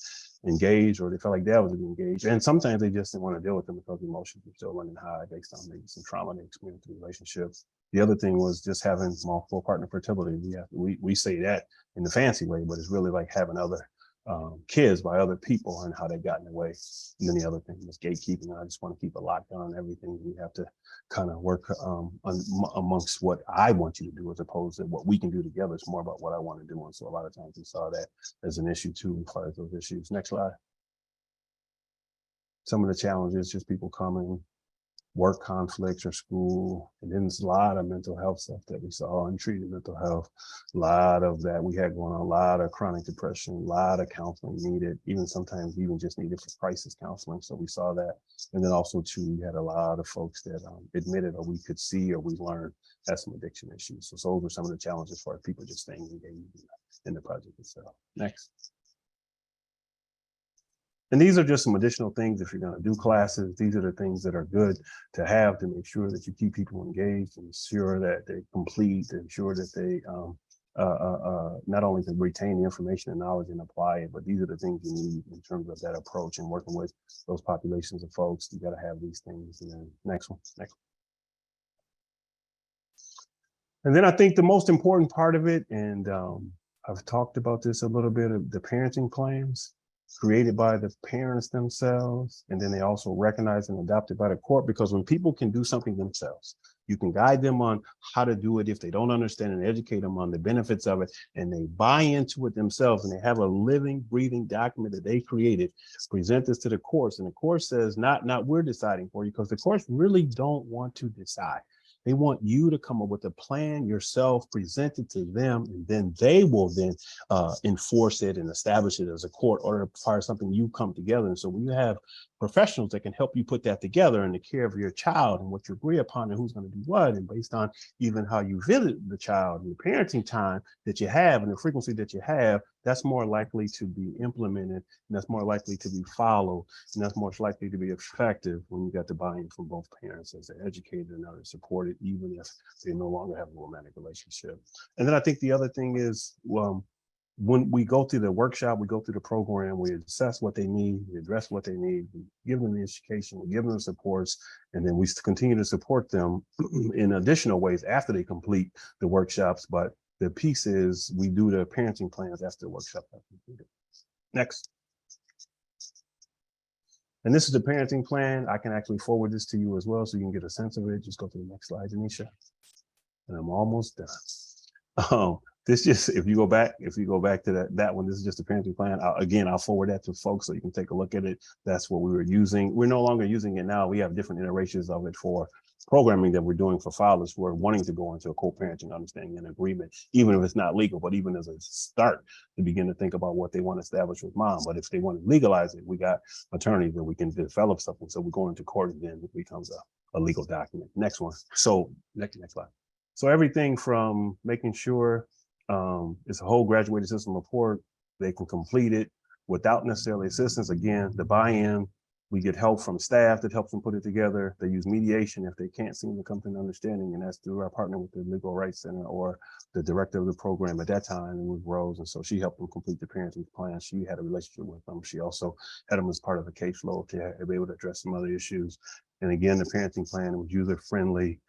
engaged or they felt like dad was going to be engaged. And sometimes they just didn't want to deal with them because emotions were still running high based on maybe some trauma they experienced in the relationship. The other thing was just having multiple partner fertility. We say that in the fancy way, but it's really like having other kids by other people and how they got in the way. And then the other thing is gatekeeping. I just want to keep a lockdown on everything. We have to kind of work amongst what I want you to do as opposed to what we can do together. It's more about what I want to do. And so a lot of times we saw that as an issue too, as far as those issues. Next slide. Some of the challenges, just people coming, work conflicts or school, and then there's a lot of mental health stuff that we saw, untreated mental health, a lot of that we had going on, a lot of chronic depression, a lot of counseling needed, even sometimes even just needed for crisis counseling. So we saw that. And then also too, we had a lot of folks that admitted or we could see or we learned had some addiction issues. So those were some of the challenges for people just staying engaged in the project itself. Next. And these are just some additional things. If you're going to do classes, these are the things that are good to have to make sure that you keep people engaged, and ensure that they complete, ensure that they not only can retain the information and knowledge and apply it, but these are the things you need in terms of that approach and working with those populations of folks. You got to have these things. And then next one. And then I think the most important part of it, and I've talked about this a little bit, of the parenting plans created by the parents themselves, and then they also recognized and adopted by the court, because when people can do something themselves, you can guide them on how to do it if they don't understand, and educate them on the benefits of it, and they buy into it themselves, and they have a living, breathing document that they created, present this to the courts, and the court says, not we're deciding for you, because the courts really don't want to decide. They want you to come up with a plan yourself, present it to them, and then they will then enforce it and establish it as a court order for something you come together. And so when you have professionals that can help you put that together in the care of your child and what you agree upon and who's going to do what, and based on even how you visit the child and the parenting time that you have and the frequency that you have, that's more likely to be implemented, and that's more likely to be followed, and that's more likely to be effective when you got the buy-in from both parents as they're educated and are supported, even if they no longer have a romantic relationship. And then I think the other thing is, when we go through the workshop, we go through the program, we assess what they need, we address what they need, we give them the education, we give them the supports, and then we continue to support them in additional ways after they complete the workshops. But the piece is we do the parenting plans after the workshop has completed. Next. And this is the parenting plan. I can actually forward this to you as well, so you can get a sense of it. Just go to the next slide, Janisha. And I'm almost done. This just, if you go back to that one, this is just a parenting plan. I'll forward that to folks so you can take a look at it. That's what we were using. We're no longer using it now. We have different iterations of it for programming that we're doing for fathers who are wanting to go into a co-parenting understanding and agreement, even if it's not legal, but even as a start to begin to think about what they want to establish with mom. But if they want to legalize it, we got attorneys that we can develop something. So we're going to court, and then it becomes a legal document. Next one. So next slide. So everything from making sure it's a whole graduated system report, they can complete it without necessarily assistance. Again, the buy-in, we get help from staff that helps them put it together. They use mediation if they can't seem to come to an understanding, and that's through our partner with the Legal Rights Center or the director of the program at that time, and with Rose. And so she helped them complete the parenting plan. She had a relationship with them. She also had them as part of the caseload to be able to address some other issues. And again, the parenting plan was user-friendly.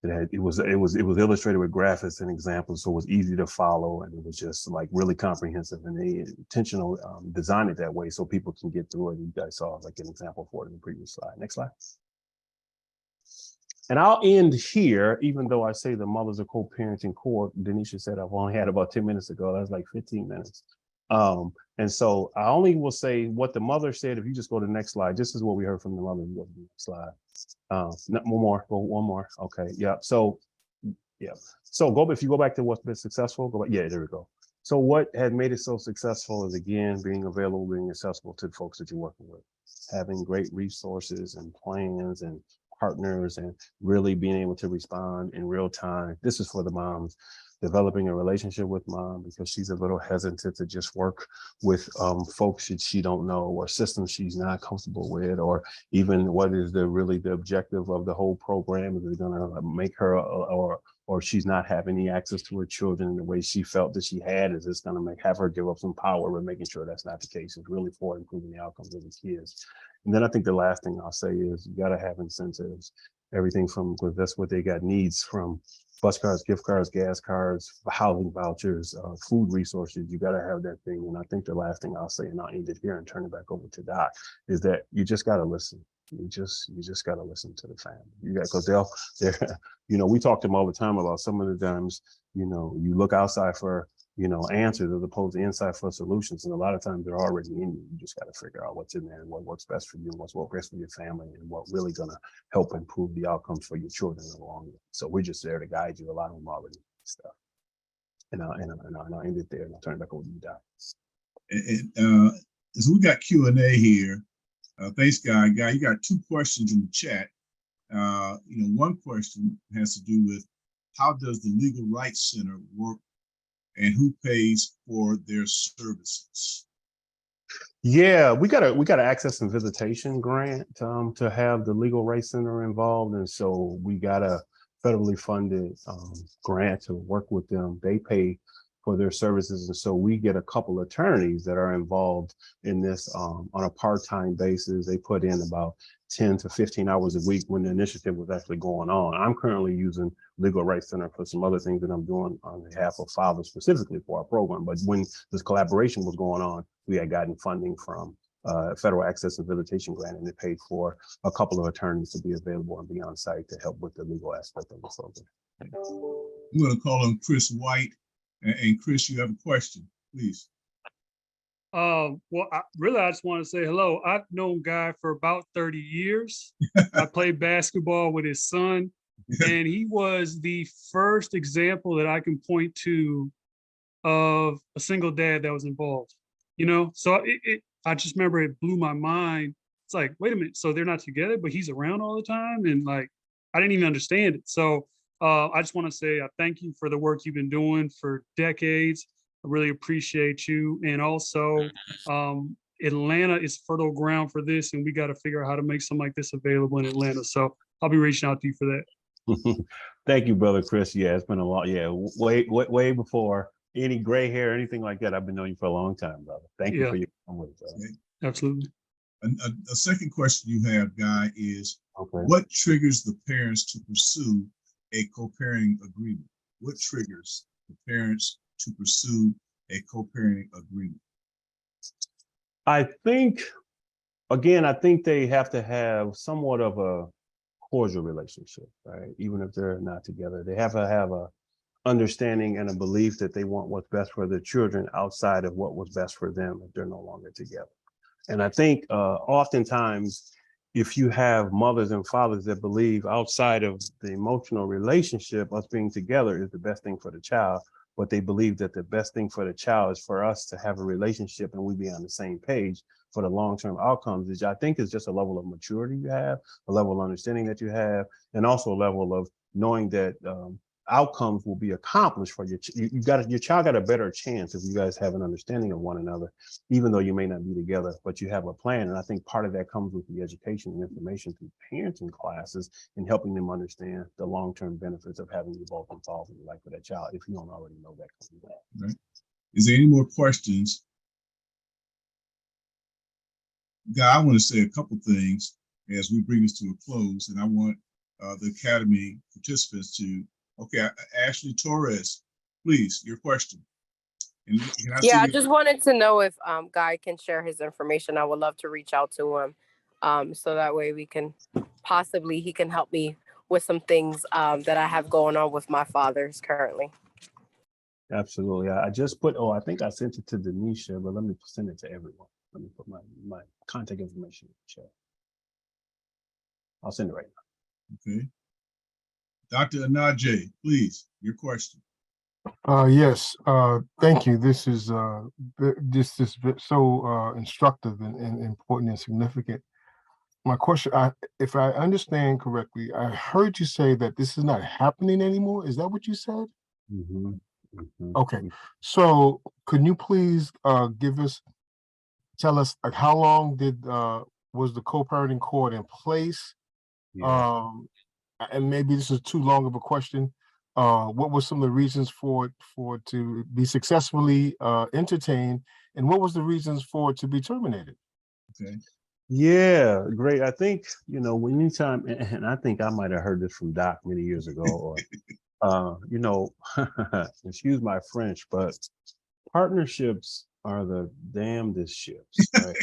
It was illustrated with graphics and examples, so it was easy to follow, and it was just like really comprehensive, and they intentional designed it that way so people can get through it. You guys saw like an example for it in the previous slide. Next slide. And I'll end here, even though I say the mothers are co-parenting core. Denisha said I've only had about 10 minutes ago. That's like 15 minutes. And so I only will say what the mother said. If you just go to the next slide, this is what we heard from the mother. You go to the next slide. One more. Okay. Yeah. So, yeah. So if you go back to what's been successful, go back. Yeah, there we go. So what had made it so successful is, again, being available, being accessible to the folks that you're working with, having great resources and plans and partners, and really being able to respond in real time. This is for the moms. Developing a relationship with mom, because she's a little hesitant to just work with folks that she don't know, or systems she's not comfortable with, or even what is the objective of the whole program. Is it gonna make her or she's not having any access to her children in the way she felt that she had? Is this gonna have her give up some power? We're making sure that's not the case. It's really for improving the outcomes of the kids. And then I think the last thing I'll say is you gotta have incentives. Everything from, because that's what they got, needs from bus cards, gift cards, gas cards, housing vouchers, food resources. You got to have that thing. And I think the last thing I'll say, and I'll end it here and turn it back over to Doc, is that you just got to listen. You just got to listen to the family. You got, because they're, we talk to them all the time about some of the times, you look outside for, answers as opposed to inside for solutions. And a lot of times they're already in you. You just got to figure out what's in there and what works best for you and what's best for your family and what really going to help improve the outcomes for your children in the long run. So we're just there to guide you. A lot of them already stuff. And I'll end it there and I'll turn it back over to you, Doc. And so we got Q&A here. Thanks, Guy. Guy, you got 2 questions in the chat. One question has to do with how does the Legal Rights Center work and who pays for their services? Yeah, we got a access and visitation grant to have the Legal Rights Center involved, and so we got a federally funded grant to work with them. They pay for their services, and so we get a couple attorneys that are involved in this on a part-time basis. They put in about 10 to 15 hours a week when the initiative was actually going on. I'm currently using Legal Rights Center for some other things that I'm doing on behalf of fathers specifically for our program. But when this collaboration was going on, we had gotten funding from Federal Access and Visitation Grant, and it paid for a couple of attorneys to be available and be on site to help with the legal aspect of the program. I'm going to call on Chris White. And Chris, you have a question, please. Well, I just want to say hello. I've known Guy for about 30 years. I played basketball with his son, and he was the first example that I can point to of a single dad that was involved. So I just remember it blew my mind. It's like, wait a minute, so they're not together, but he's around all the time, and like I didn't even understand it. So I just want to say I thank you for the work you've been doing for decades. I really appreciate you. And also, Atlanta is fertile ground for this, and we got to figure out how to make something like this available in Atlanta. So I'll be reaching out to you for that. Thank you, brother Chris. Yeah, it's been a long, way before any gray hair or anything like that. I've been knowing you for a long time, brother. Thank you for your time, Okay. Absolutely. A second question you have, Guy, is what triggers the parents to pursue a co-parenting agreement? What triggers the parents to pursue a co-parenting agreement? I think they have to have somewhat of a cordial relationship, right? Even if they're not together, they have to have a understanding and a belief that they want what's best for their children outside of what was best for them if they're no longer together. And I think oftentimes, if you have mothers and fathers that believe outside of the emotional relationship, us being together is the best thing for the child, but they believe that the best thing for the child is for us to have a relationship and we be on the same page for the long-term outcomes, which I think is just a level of maturity you have, a level of understanding that you have, and also a level of knowing that outcomes will be accomplished for your your child got a better chance if you guys have an understanding of one another, even though you may not be together, but you have a plan. And I think part of that comes with the education and information through parenting classes and helping them understand the long-term benefits of having you both involved in the life of that child, if you don't already know that. Right. Is there any more questions? Guy, I want to say a couple things as we bring this to a close, and I want the Academy participants to. Okay, Ashley Torres, please, your question. I just wanted to know if Guy can share his information. I would love to reach out to him so that way we can he can help me with some things that I have going on with my fathers currently. Absolutely. I just put, I think I sent it to Denisha, but let me send it to everyone. Let me put my contact information in the chat. I'll send it right now. Okay. Dr. Anaje, please, your question. Yes, thank you. This is so instructive and important and significant. My question, if I understand correctly, I heard you say that this is not happening anymore. Is that what you said? Mm-hmm. Mm-hmm. Okay, so could you please tell us like how long was the co-parenting court in place? Yeah. And maybe this is too long of a question. What were some of the reasons for it to be successfully entertained, and what was the reasons for it to be terminated? Okay. Yeah, great. I think, anytime, and I think I might have heard this from Doc many years ago, or, excuse my French, but partnerships are the damnedest ships, right?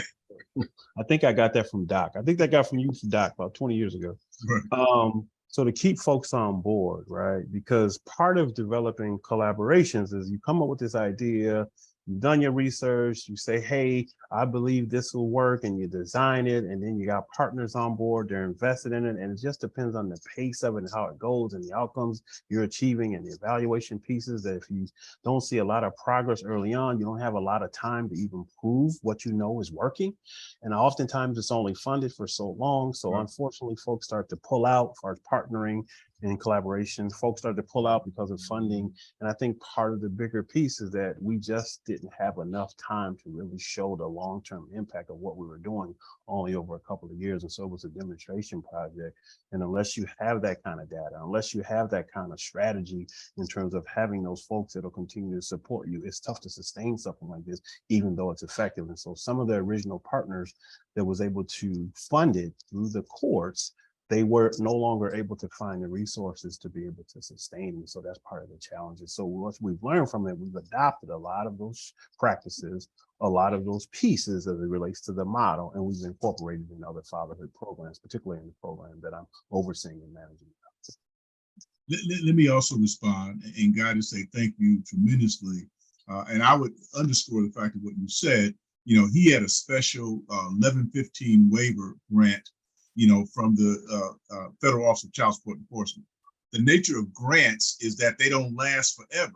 I think I got that from Doc. I think that got from you to Doc about 20 years ago. Right. So to keep folks on board, right? Because part of developing collaborations is you come up with this idea, you've done your research, you say, hey, I believe this will work, and you design it, and then you got partners on board, they're invested in it, and it just depends on the pace of it and how it goes and the outcomes you're achieving and the evaluation pieces that if you don't see a lot of progress early on, you don't have a lot of time to even prove what you know is working. And oftentimes it's only funded for so long. So unfortunately, folks start to pull out for partnering and collaboration. Folks start to pull out because of funding. And I think part of the bigger piece is that we just didn't have enough time to really show the long-term impact of what we were doing only over a couple of years. And so it was a demonstration project. And unless you have that kind of data, unless you have that kind of strategy in terms of having those folks that'll continue to support you, it's tough to sustain something like this, even though it's effective. And so some of the original partners that was able to fund it through the courts, they were no longer able to find the resources to be able to sustain it. So that's part of the challenges. So what we've learned from it, we've adopted a lot of those practices, a lot of those pieces as it relates to the model, and we've incorporated in other fatherhood programs, particularly in the program that I'm overseeing and managing. Let me also respond and Guy to say thank you tremendously. And I would underscore the fact of what you said. He had a special 1115 waiver grant, from the Federal Office of Child Support Enforcement. The nature of grants is that they don't last forever.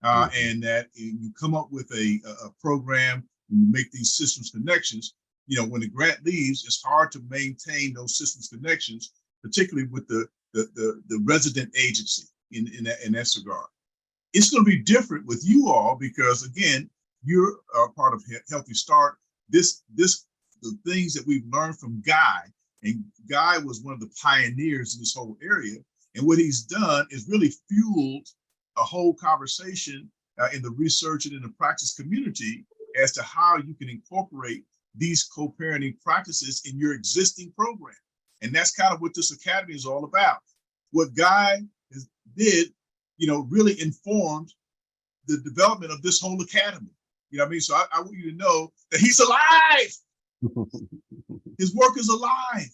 And that you come up with a program and you make these systems connections, when the grant leaves, it's hard to maintain those systems connections, particularly with the resident agency in that regard. It's going to be different with you all because, again, you're part of Healthy Start. The things that we've learned from Guy, and Guy was one of the pioneers in this whole area. And what he's done is really fueled a whole conversation in the research and in the practice community as to how you can incorporate these co-parenting practices in your existing program. And that's kind of what this academy is all about. What Guy did, really informed the development of this whole academy. You know what I mean? So I want you to know that he's alive. His work is alive,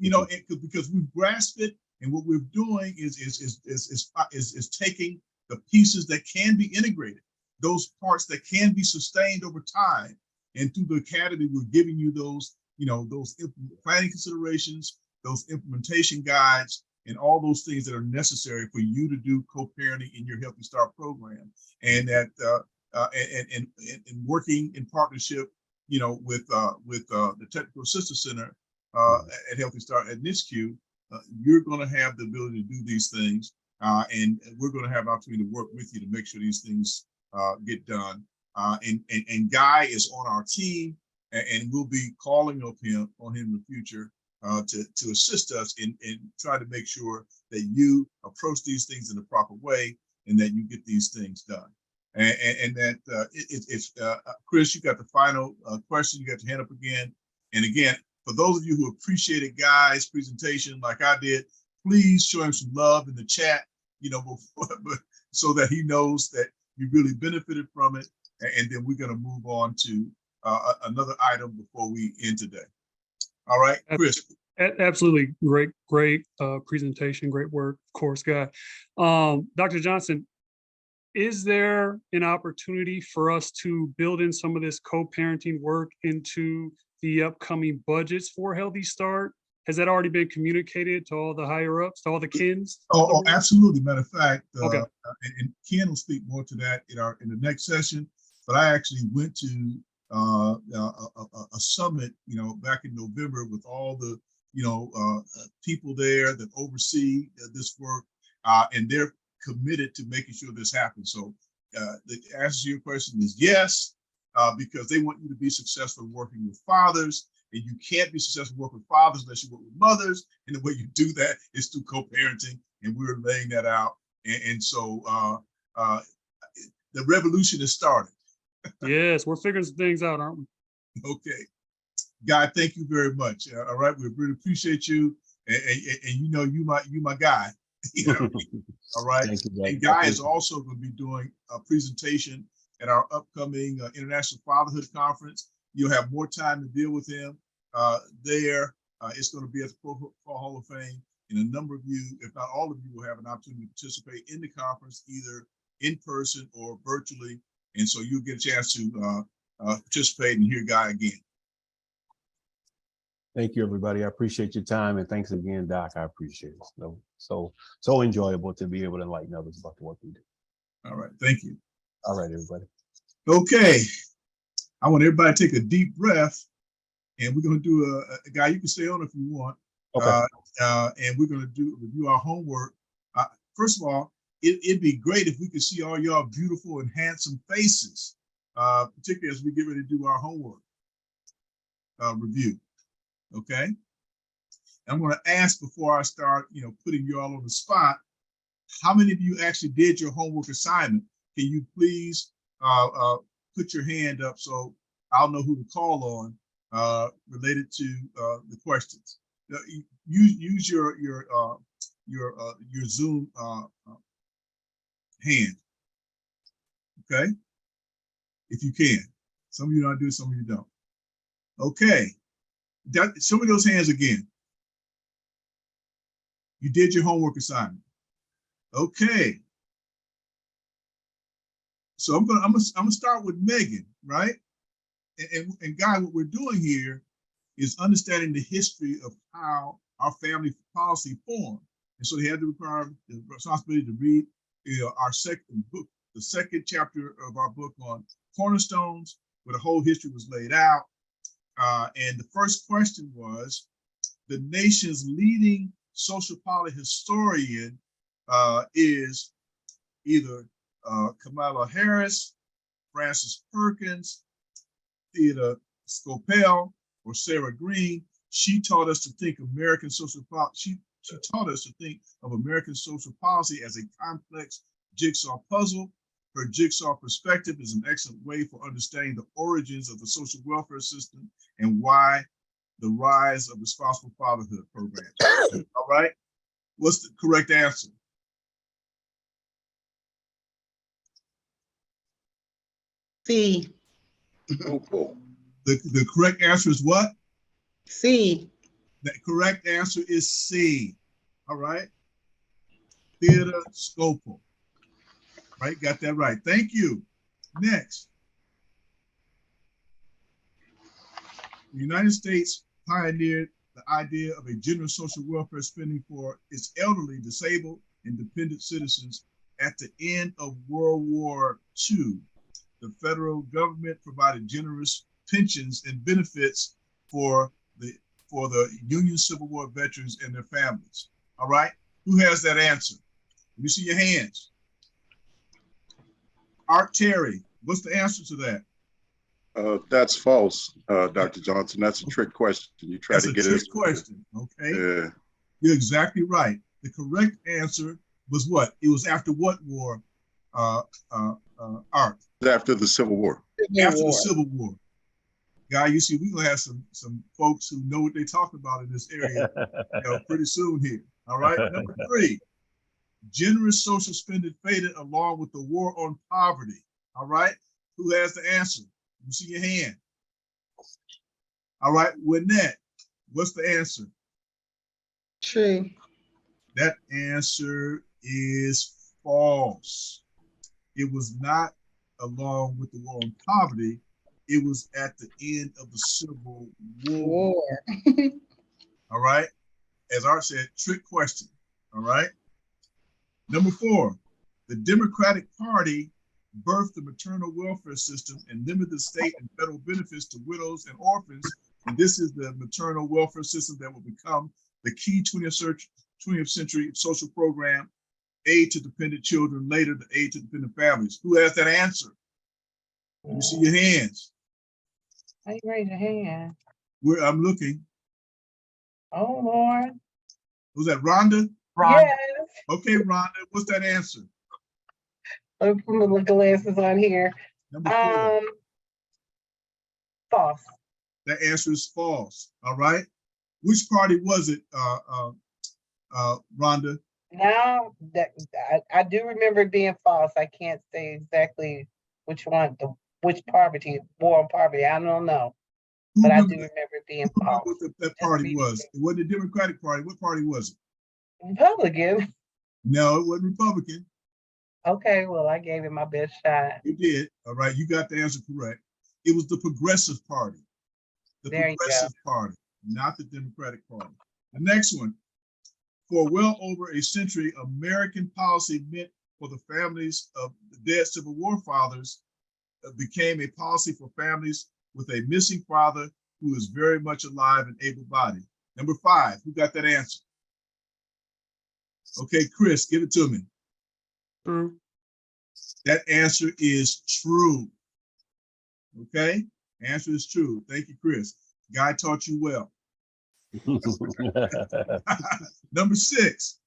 because we've grasped it, and what we're doing is taking the pieces that can be integrated, those parts that can be sustained over time, and through the academy, we're giving you those, those planning considerations, those implementation guides, and all those things that are necessary for you to do co-parenting in your Healthy Start program, and that and working in partnership, with the Technical Assistance Center at Healthy Start at NISCU, you're going to have the ability to do these things, and we're going to have an opportunity to work with you to make sure these things get done. And Guy is on our team, and we'll be calling on him in the future to assist us in trying to make sure that you approach these things in the proper way and that you get these things done. And that if Chris, you got the final question, you got your hand up again. And again, for those of you who appreciated Guy's presentation like I did, please show him some love in the chat, so that he knows that you really benefited from it. And then we're going to move on to another item before we end today. All right, Chris. Absolutely. Great presentation. Great work, of course, Guy. Dr. Johnson, is there an opportunity for us to build in some of this co-parenting work into the upcoming budgets for Healthy Start? Has that already been communicated to all the higher ups, to all the kins? Oh, absolutely. Matter of fact, Okay. and Ken will speak more to that in the next session. But I actually went to a summit, back in November with all the people there that oversee this work, and they're committed to making sure this happens. So the answer to your question is yes, because they want you to be successful working with fathers, and you can't be successful working with fathers unless you work with mothers. And the way you do that is through co-parenting, and we're laying that out. And so the revolution has started. Yes, we're figuring some things out, aren't we? Okay. Guy, thank you very much. All right, we really appreciate you, and you my guy. All right. Thank you, And Guy is also going to be doing a presentation at our upcoming International Fatherhood Conference. You'll have more time to deal with him there. It's going to be at the Pro Football Hall of Fame, and a number of you, if not all of you, will have an opportunity to participate in the conference, either in person or virtually. And so you'll get a chance to participate and hear Guy again. Thank you, everybody. I appreciate your time, and thanks again, Doc. I appreciate it. So enjoyable to be able to enlighten others about the work we do. All right, thank you. All right, everybody. Okay, I want everybody to take a deep breath, and we're going to do a Guy. You can stay on if you want. Okay. And we're going to review our homework. First of all, it'd be great if we could see all y'all beautiful and handsome faces, particularly as we get ready to do our homework review. Okay. I'm going to ask before I start, putting you all on the spot, how many of you actually did your homework assignment? Can you please put your hand up so I'll know who to call on related to the questions? Use your Zoom hand. Okay, if you can. Some of you don't do it, some of you don't. Okay. Show me those hands again. You did your homework assignment. Okay. So I'm gonna start with Megan, right? And Guy, what we're doing here is understanding the history of how our family policy formed. And so they had the responsibility to read our second book, the second chapter of our book on cornerstones, where the whole history was laid out. And the first question was, the nation's leading social policy historian is either Kamala Harris, Frances Perkins, Theda Skocpol, or Sarah Green. She taught us to think American social policy. She taught us to think of American social policy as a complex jigsaw puzzle. Her jigsaw perspective is an excellent way for understanding the origins of the social welfare system and why the rise of responsible fatherhood programs. All right, what's the correct answer? C. The correct answer is what? C. The correct answer is C. All right, Theda Skocpol. Right, got that right. Thank you. Next. The United States pioneered the idea of a generous social welfare spending for its elderly, disabled, and dependent citizens at the end of World War II. The federal government provided generous pensions and benefits for the Union Civil War veterans and their families. All right, who has that answer? Let me see your hands. Art Terry, what's the answer to that? That's false, Dr. Johnson. That's a trick question. You try to get it. That's a trick question. Okay. Yeah. You're exactly right. The correct answer was what? It was after what war? Art. After the Civil War. After the Civil War. Guy, you see, we're gonna have some folks who know what they're talking about in this area pretty soon here. All right. Number 3. Generous social spending faded along with the war on poverty. All right. Who has the answer? You see your hand. All right. Wynette, what's the answer? true. That answer is false. It was not along with the war on poverty. It was at the end of the Civil War. War. All right. As Art said, trick question. All right. Number 4, the Democratic Party birthed the maternal welfare system and limited the state and federal benefits to widows and orphans. And this is the maternal welfare system that will become the key 20th century social program, aid to dependent children, later the aid to dependent families. Who has that answer? Let me see your hands. How you raise your hand? Where I'm looking. Oh, Lord. Was that Rhonda? Wrong. Yes. Okay, Rhonda, what's that answer? Let me put my little glasses on here. Number 4. False. That answer is false. All right. Which party was it, Rhonda? Now that I do remember it being false. I can't say exactly which one, which poverty, war on poverty. I don't know. Who But I do remember remember it being who remember false. what that party was? It wasn't the Democratic Party. What party was it? Republican. No, it wasn't Republican. Okay, well, I gave it my best shot. You did. All right, you got the answer correct. It was the Progressive Party. The There you go. Progressive Party, not the Democratic Party. The next one. For well over a century, American policy meant for the families of the dead Civil War fathers became a policy for families with a missing father who is very much alive and able-bodied. Number 5, who got that answer? Okay, Chris, give it to me. True. That answer is true. Okay, answer is true. Thank you, Chris. Guy taught you well. Number 6,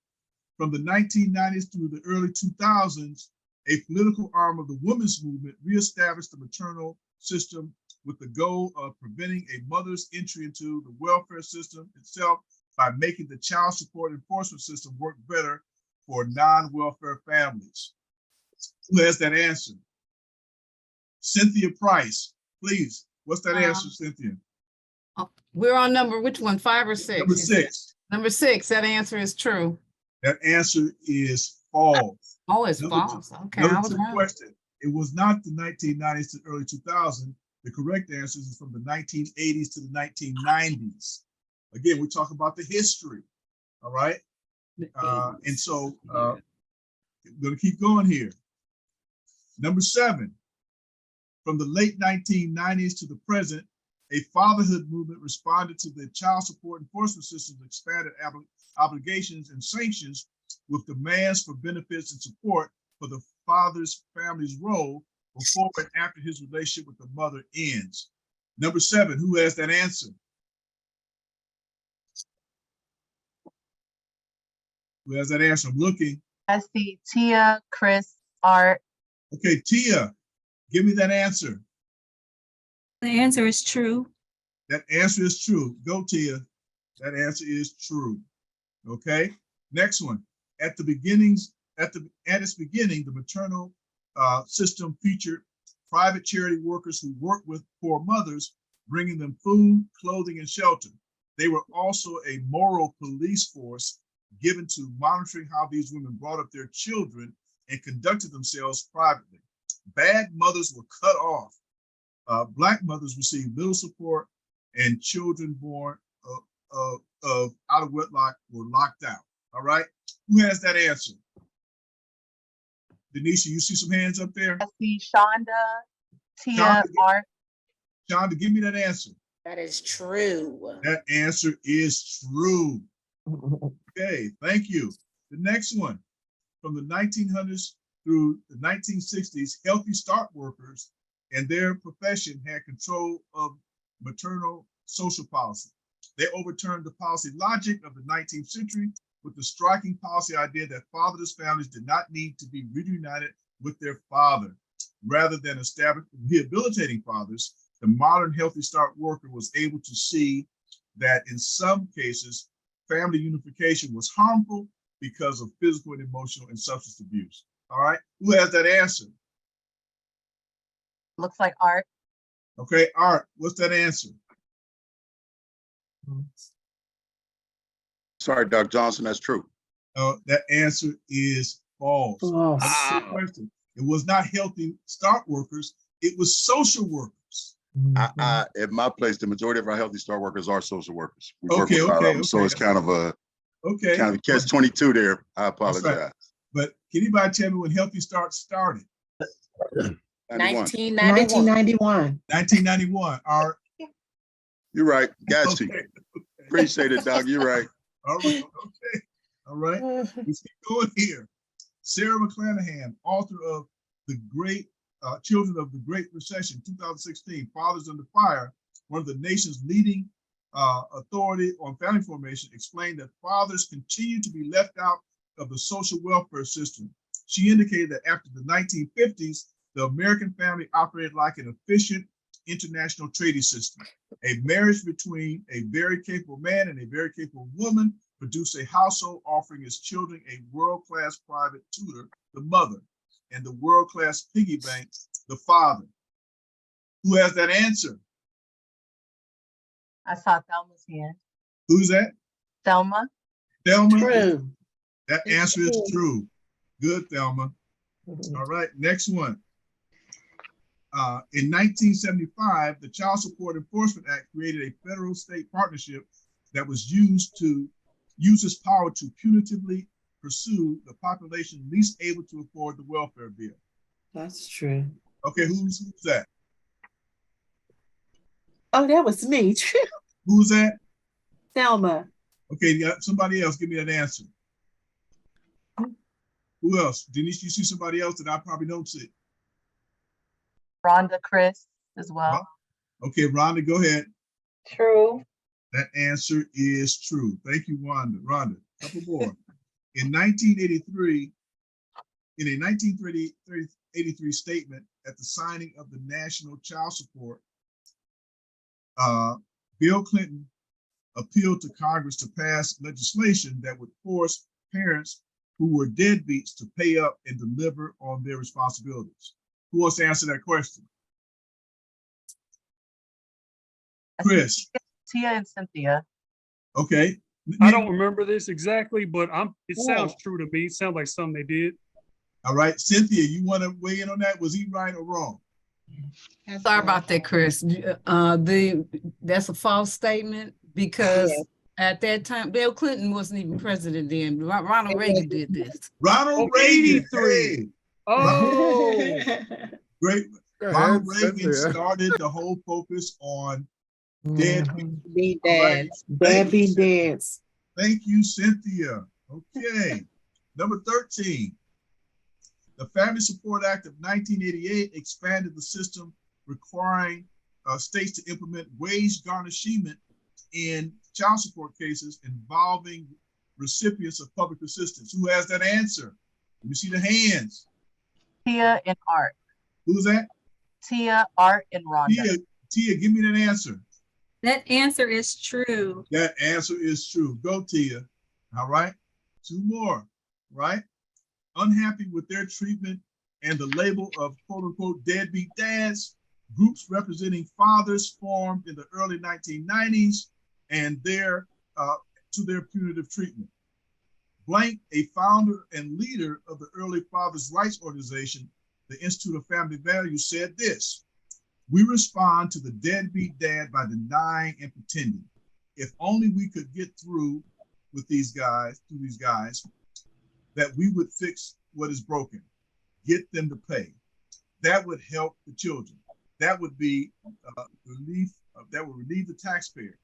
from the 1990s through the early 2000s, a political arm of the women's movement reestablished the maternal system with the goal of preventing a mother's entry into the welfare system itself by making the child support enforcement system work better for non-welfare families. Who has that answer? Cynthia Price, please. What's that answer, Cynthia? We're on which one, 5 or 6? Number 6. Number 6, that answer is true. That answer is false. Oh, it's Number false. Okay, Another I was trick wrong. question. It was not the 1990s to early 2000s. The correct answer is from the 1980s to the 1990s. Again, we talk about the history. All right. And so I'm going to keep going here. Number 7, from the late 1990s to the present, a fatherhood movement responded to the child support enforcement system's expanded obligations and sanctions with demands for benefits and support for the father's family's role before and after his relationship with the mother ends. Number 7, who has that answer? Who has that answer? I'm looking. I see Tia, Chris, Art. Okay, Tia, give me that answer. The answer is true. That answer is true. Go, Tia. That answer is true. Okay. Next one. At its beginning, the maternal system featured private charity workers who worked with poor mothers, bringing them food, clothing, and shelter. They were also a moral police force given to monitoring how these women brought up their children and conducted themselves privately. Bad mothers were cut off. Black mothers received little support, and children born of out of wedlock were locked out. All right. Who has that answer? Denisha, you see some hands up there? I see Shonda, Tia, Shonda, Art. Shonda, give me that answer. That is true. That answer is true. Okay, thank you. The next one, from the 1900s through the 1960s, Healthy Start workers and their profession had control of maternal social policy. They overturned the policy logic of the 19th century with the striking policy idea that fatherless families did not need to be reunited with their father. Rather than rehabilitating fathers, the modern Healthy Start worker was able to see that in some cases, family unification was harmful because of physical and emotional and substance abuse. All right, who has that answer? Looks like Art. Okay, Art, what's that answer? Sorry, Dr. Johnson, that's true. That answer is false. False. Good question. It was not Healthy Start workers. It was social workers. At my place, the majority of our Healthy Start workers are social workers. We work Okay, with a lot of okay, them, so okay. it's kind of a Okay. catch-22 there. I That's apologize. right. But can anybody tell me when Healthy Start started? 91. 1991. 1991. You're right. Got you. Okay. Appreciate it, Doc. You're right. All right. Okay. All right. Let's keep going here. Sarah McClanahan, author of The Great Children of the Great Recession, 2016, Fathers Under Fire, one of the nation's leading authority on family formation, explained that fathers continue to be left out of the social welfare system. She indicated that after the 1950s, the American family operated like an efficient international trading system. A marriage between a very capable man and a very capable woman produced a household offering its children a world-class private tutor, the mother, and the world-class piggy bank, the father. Who has that answer? I saw Thelma's hand. Who's that? Thelma? Thelma? True. That answer is true. Good, Thelma. All right, next one. In 1975, the Child Support Enforcement Act created a federal-state partnership that was used to use its power to punitively pursue the population least able to afford the welfare bill. That's true. Okay, who's that? Oh, that was me. Who's that? Thelma. Okay, somebody else give me that answer. Who else? Denise, you see somebody else that I probably don't see? Rhonda Chris as well. Okay, Rhonda, go ahead. True. That answer is true. Thank you, Rhonda. Rhonda, couple more. In 1983, in a 1983 statement at the signing of the National Child Support, Bill Clinton appealed to Congress to pass legislation that would force parents who were deadbeats to pay up and deliver on their responsibilities. Who wants to answer that question? Chris. Tia and Cynthia. Okay. I don't remember this exactly, but it sounds true to me. It sounds like something they did. All right, Cynthia, you want to weigh in on that? Was he right or wrong? Sorry about that, Chris. That's a false statement because at that time, Bill Clinton wasn't even president then. Ronald Reagan did this. Ronald Reagan. 83. Hey. Oh, Great. Go Ronald ahead, Reagan Cynthia. started the whole focus on deadbeat. Be All right. dads. Deadbeat dads. Thank you, Cynthia. Okay. Number 13. The Family Support Act of 1988 expanded the system requiring states to implement wage garnishment in child support cases involving recipients of public assistance. Who has that answer? Let me see the hands. Tia and Art. Who's that? Tia, Art, and Rhonda. Tia, give me that answer. That answer is true. That answer is true. Go, Tia. All right. Two more, right? Unhappy with their treatment and the label of quote unquote deadbeat dads, groups representing fathers formed in the early 1990s and their punitive treatment. Blank, a founder and leader of the early fathers' rights organization, the Institute of Family Values, said this: "We respond to the deadbeat dad by denying and pretending. If only we could get through with these guys, that we would fix what is broken, get them to pay. That would help the children. That would be relief. That would relieve the taxpayer.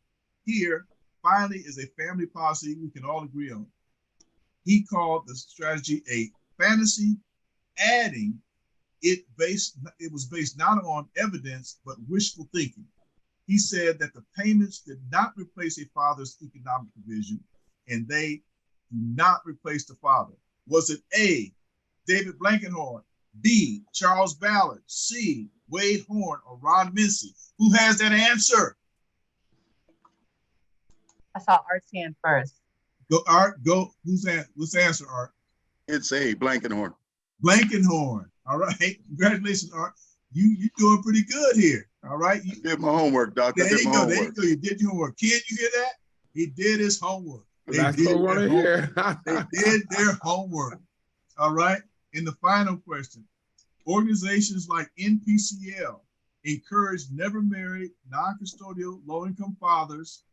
Here, finally, is a family policy we can all agree on." He called the strategy a fantasy, adding it was based not on evidence, but wishful thinking. He said that the payments did not replace a father's economic provision, and they do not replace the father. Was it A, David Blankenhorn, B, Charles Ballard, C, Wade Horn, or Ron Mincy? Who has that answer? I saw Art's hand first. Go, Art, go. What's the answer, Art? It's A, Blankenhorn. Blankenhorn. All right. Congratulations, Art. You're doing pretty good here. All right. I did my homework, Doctor. There you go. There you go. You did your homework. Ken, you hear that? He did his homework. That's what we want to hear. They did their homework. All right. And the final question. Organizations like NPCL encourage never married, non-custodial, low-income fathers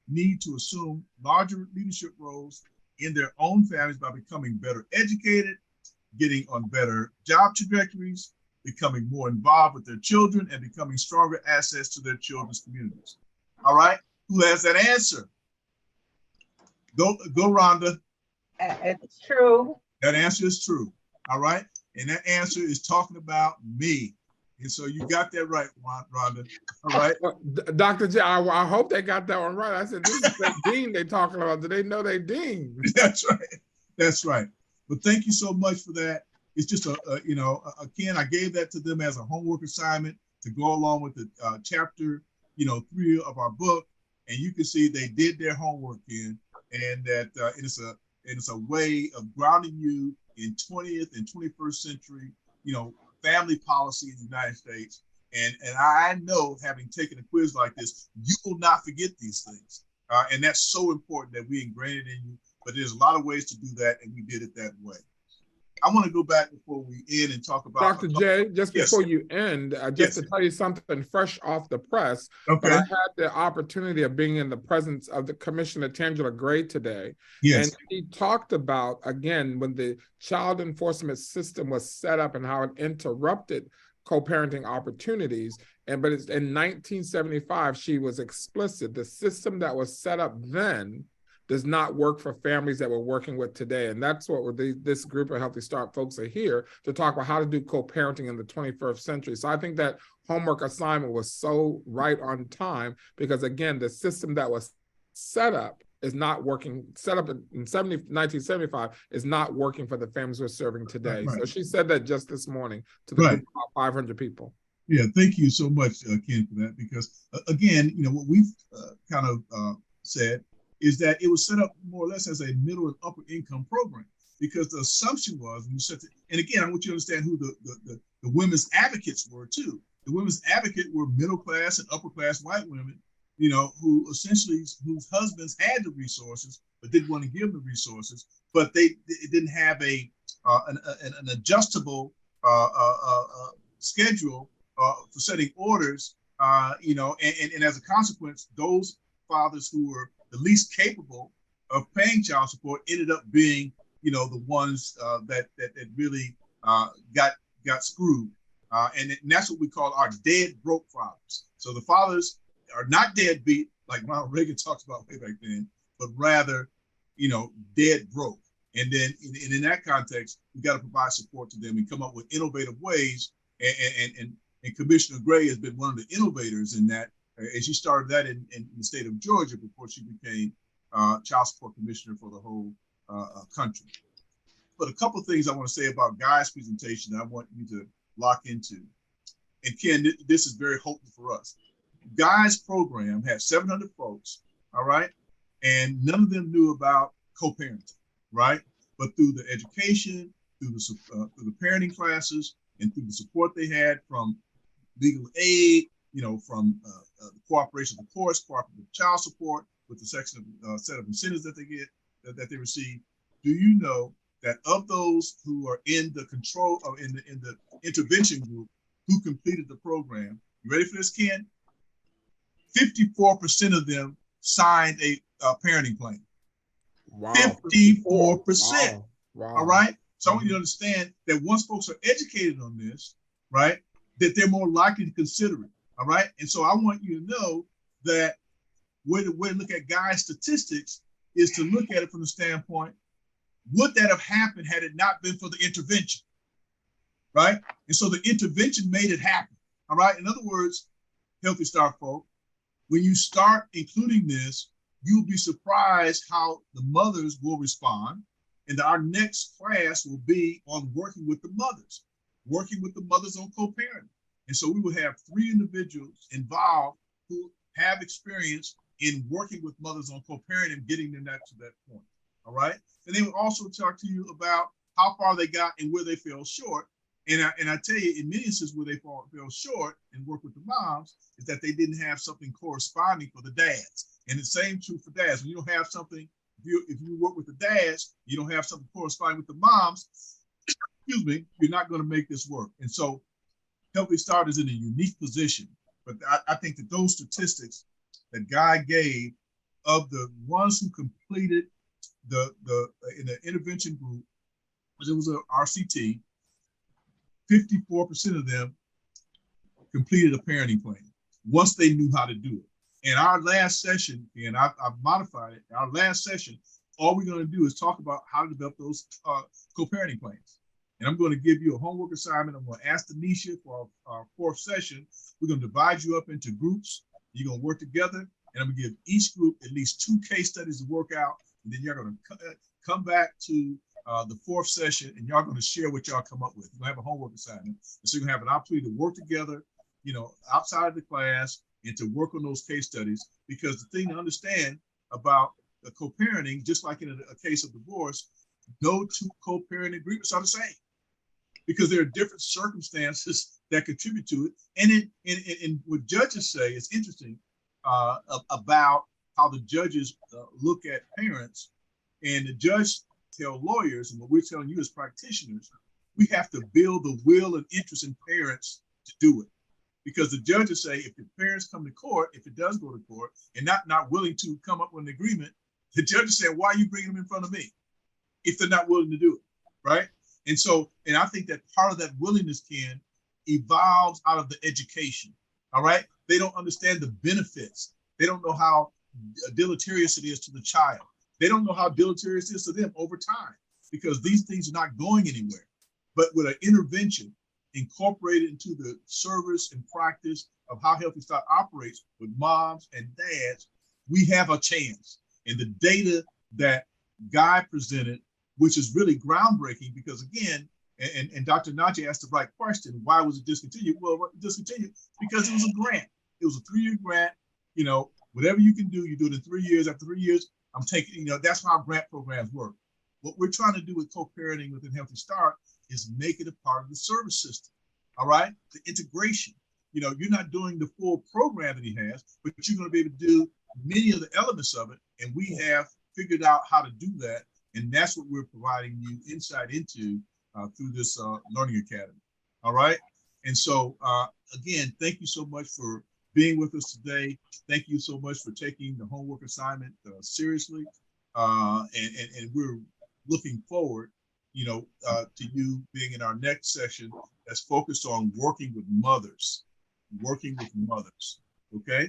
need to assume larger leadership roles in their own families by becoming better educated, getting on better job trajectories, becoming more involved with their children, and becoming stronger assets to their children's communities. All right. Who has that answer? Go, Rhonda. It's true. That answer is true. All right. And that answer is talking about me. And so you got that right, Rhonda. All right. Dr. J, I hope they got that one right. I said, this is the dean they talking about. Do they know they dean? That's right. That's right. But thank you so much for that. It's just again, I gave that to them as a homework assignment to go along with the chapter, 3 of our book. And you can see they did their homework in, and that it's a way of grounding you in 20th and 21st century, family policy in the United States. And I know, having taken a quiz like this, you will not forget these things. And that's so important that we ingrain it in you. But there's a lot of ways to do that, and we did it that way. I want to go back before we end and talk about— Dr. J, just Yes. before you end, just to tell you something fresh off the press. Okay. But I had the opportunity of being in the presence of the Commissioner Tangela Gray today. Yes. And he talked about, again, when the child enforcement system was set up and how it interrupted co-parenting opportunities. But it's in 1975, she was explicit. The system that was set up then does not work for families that we're working with today. And that's what this group of Healthy Start folks are here to talk about, how to do co-parenting in the 21st century. So I think that homework assignment was so right on time, because again, the system that was set up is not working, set up in 1975 is not working for the families we're serving today. Right. So she said that just this morning to the group of about 500 people. Yeah, thank you so much, Ken, for that, because again, what we've kind of said is that it was set up more or less as a middle and upper income program, because the assumption was, when you set it, and again, I want you to understand who the women's advocates were too. The women's advocates were middle class and upper class white women, who essentially, whose husbands had the resources but didn't want to give them the resources, but it didn't have an adjustable schedule for setting orders, and as a consequence, those fathers who were the least capable of paying child support ended up being, the ones that really got screwed. And that's what we call our dead broke fathers. So the fathers are not deadbeat, like Ronald Reagan talks about way back then, but rather, dead broke. And then in that context, we got to provide support to them and come up with innovative ways. And Commissioner Gray has been one of the innovators in that. And she started that in the state of Georgia before she became child support commissioner for the whole country. But a couple of things I want to say about Guy's presentation that I want you to lock into. And Ken, this is very hopeful for us. Guy's program had 700 folks, all right? And none of them knew about co-parenting, right? But through the education, through the parenting classes, and through the support they had from legal aid, from the cooperation of the courts, cooperative child support, with the set of incentives that they get, that they receive. Do you know that of those who are in the control or in the intervention group who completed the program, you ready for this, Ken? 54% of them signed a parenting plan. Wow. 54%. Wow. All right. So I want you to understand that once folks are educated on this, right, that they're more likely to consider it. All right. And so I want you to know that way to look at Guy's statistics is to look at it from the standpoint, would that have happened had it not been for the intervention? Right. And so the intervention made it happen. All right. In other words, Healthy Start folk, when you start including this, you'll be surprised how the mothers will respond. And our next class will be on working with the mothers on co-parenting. And so we will have 3 individuals involved who have experience in working with mothers on co-parenting and getting them to that point. All right. And they will also talk to you about how far they got and where they fell short. And I tell you, in many instances where they fell short and work with the moms is that they didn't have something corresponding for the dads. And the same true for dads. When you don't have something if you work with the dads, you don't have something corresponding with the moms, excuse me, you're not going to make this work. And so Healthy Start is in a unique position. But I think that those statistics that Guy gave of the ones who completed in the intervention group, it was a RCT, 54% of them completed a parenting plan once they knew how to do it. In our last session, and I've modified it, our last session, all we're going to do is talk about how to develop those co-parenting plans. And I'm going to give you a homework assignment. I'm going to ask Denisha for our fourth session. We're going to divide you up into groups. You're going to work together, and I'm going to give each group at least 2 case studies to work out. And then you're going to come back to the fourth session, and y'all going to share what y'all come up with. You're going to have a homework assignment. So you're going to have an opportunity to work together, outside of the class, and to work on those case studies. Because the thing to understand about the co-parenting, just like in a case of divorce, no 2 co-parenting agreements are the same, because there are different circumstances that contribute to it. And what judges say is interesting about how the judges look at parents, and the judge tell lawyers, and what we're telling you as practitioners, we have to build the will and interest in parents to do it. Because the judges say if the parents come to court, if it does go to court, and not willing to come up with an agreement, the judges say, why are you bringing them in front of me if they're not willing to do it, right? And so, and I think that part of that willingness, Ken, evolves out of the education, all right? They don't understand the benefits. They don't know how deleterious it is to the child. They don't know how deleterious it is to them over time, because these things are not going anywhere. But with an intervention incorporated into the service and practice of how Healthy Start operates with moms and dads, we have a chance. And the data that Guy presented, which is really groundbreaking, because again, and Dr. Najee asked the right question, why was it discontinued? Well, discontinued because it was a grant. It was a 3-year grant. Whatever you can do, you do it in 3 years. After 3 years, I'm taking, that's how grant programs work. What we're trying to do with co-parenting within Healthy Start is make it a part of the service system, all right? The integration. You're not doing the full program that he has, but you're going to be able to do many of the elements of it, and we have figured out how to do that, and that's what we're providing you insight into through this Learning Academy, all right? And so, again, thank you so much for being with us today. Thank you so much for taking the homework assignment seriously, and we're looking forward to you being in our next session that's focused on working with mothers, okay?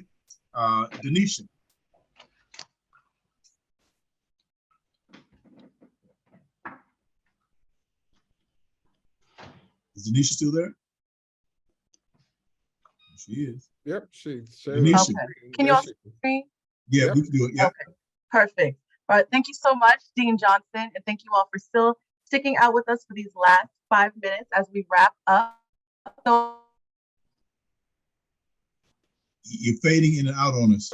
Denisha. Is Denisha still there? She is. Yep, she Okay. Can you all screen? Yeah, yep. We can do it. Yeah. Okay, perfect. All right, thank you so much, Dean Johnson, and thank you all for still sticking out with us for these last 5 minutes as we wrap up. So, you're fading in and out on us.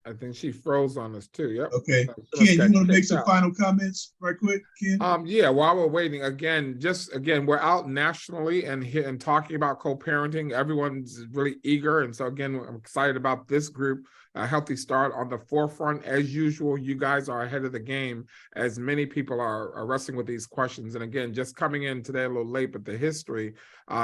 I think she froze on us too. Yep. Okay. Ken, you want to make some final comments right quick, Ken? Yeah, while we're waiting, we're out nationally and talking about co-parenting. Everyone's really eager. And so again, I'm excited about this group, Healthy Start on the forefront. As usual, you guys are ahead of the game as many people are wrestling with these questions. And again, just coming in today a little late, but the history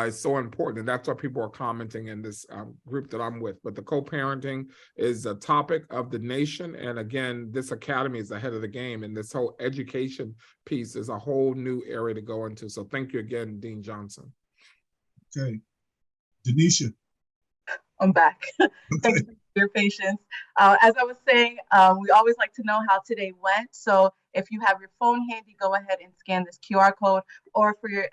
is so important. And that's what people are commenting in this group that I'm with. But the co-parenting is a topic of the nation. And again, this academy is ahead of the game. And this whole education piece is a whole new area to go into. So thank you again, Dean Johnson. Okay. Denisha. I'm back. Okay. Thanks for your patience. As I was saying, we always like to know how today went. So if you have your phone handy, go ahead and scan this QR code, or for your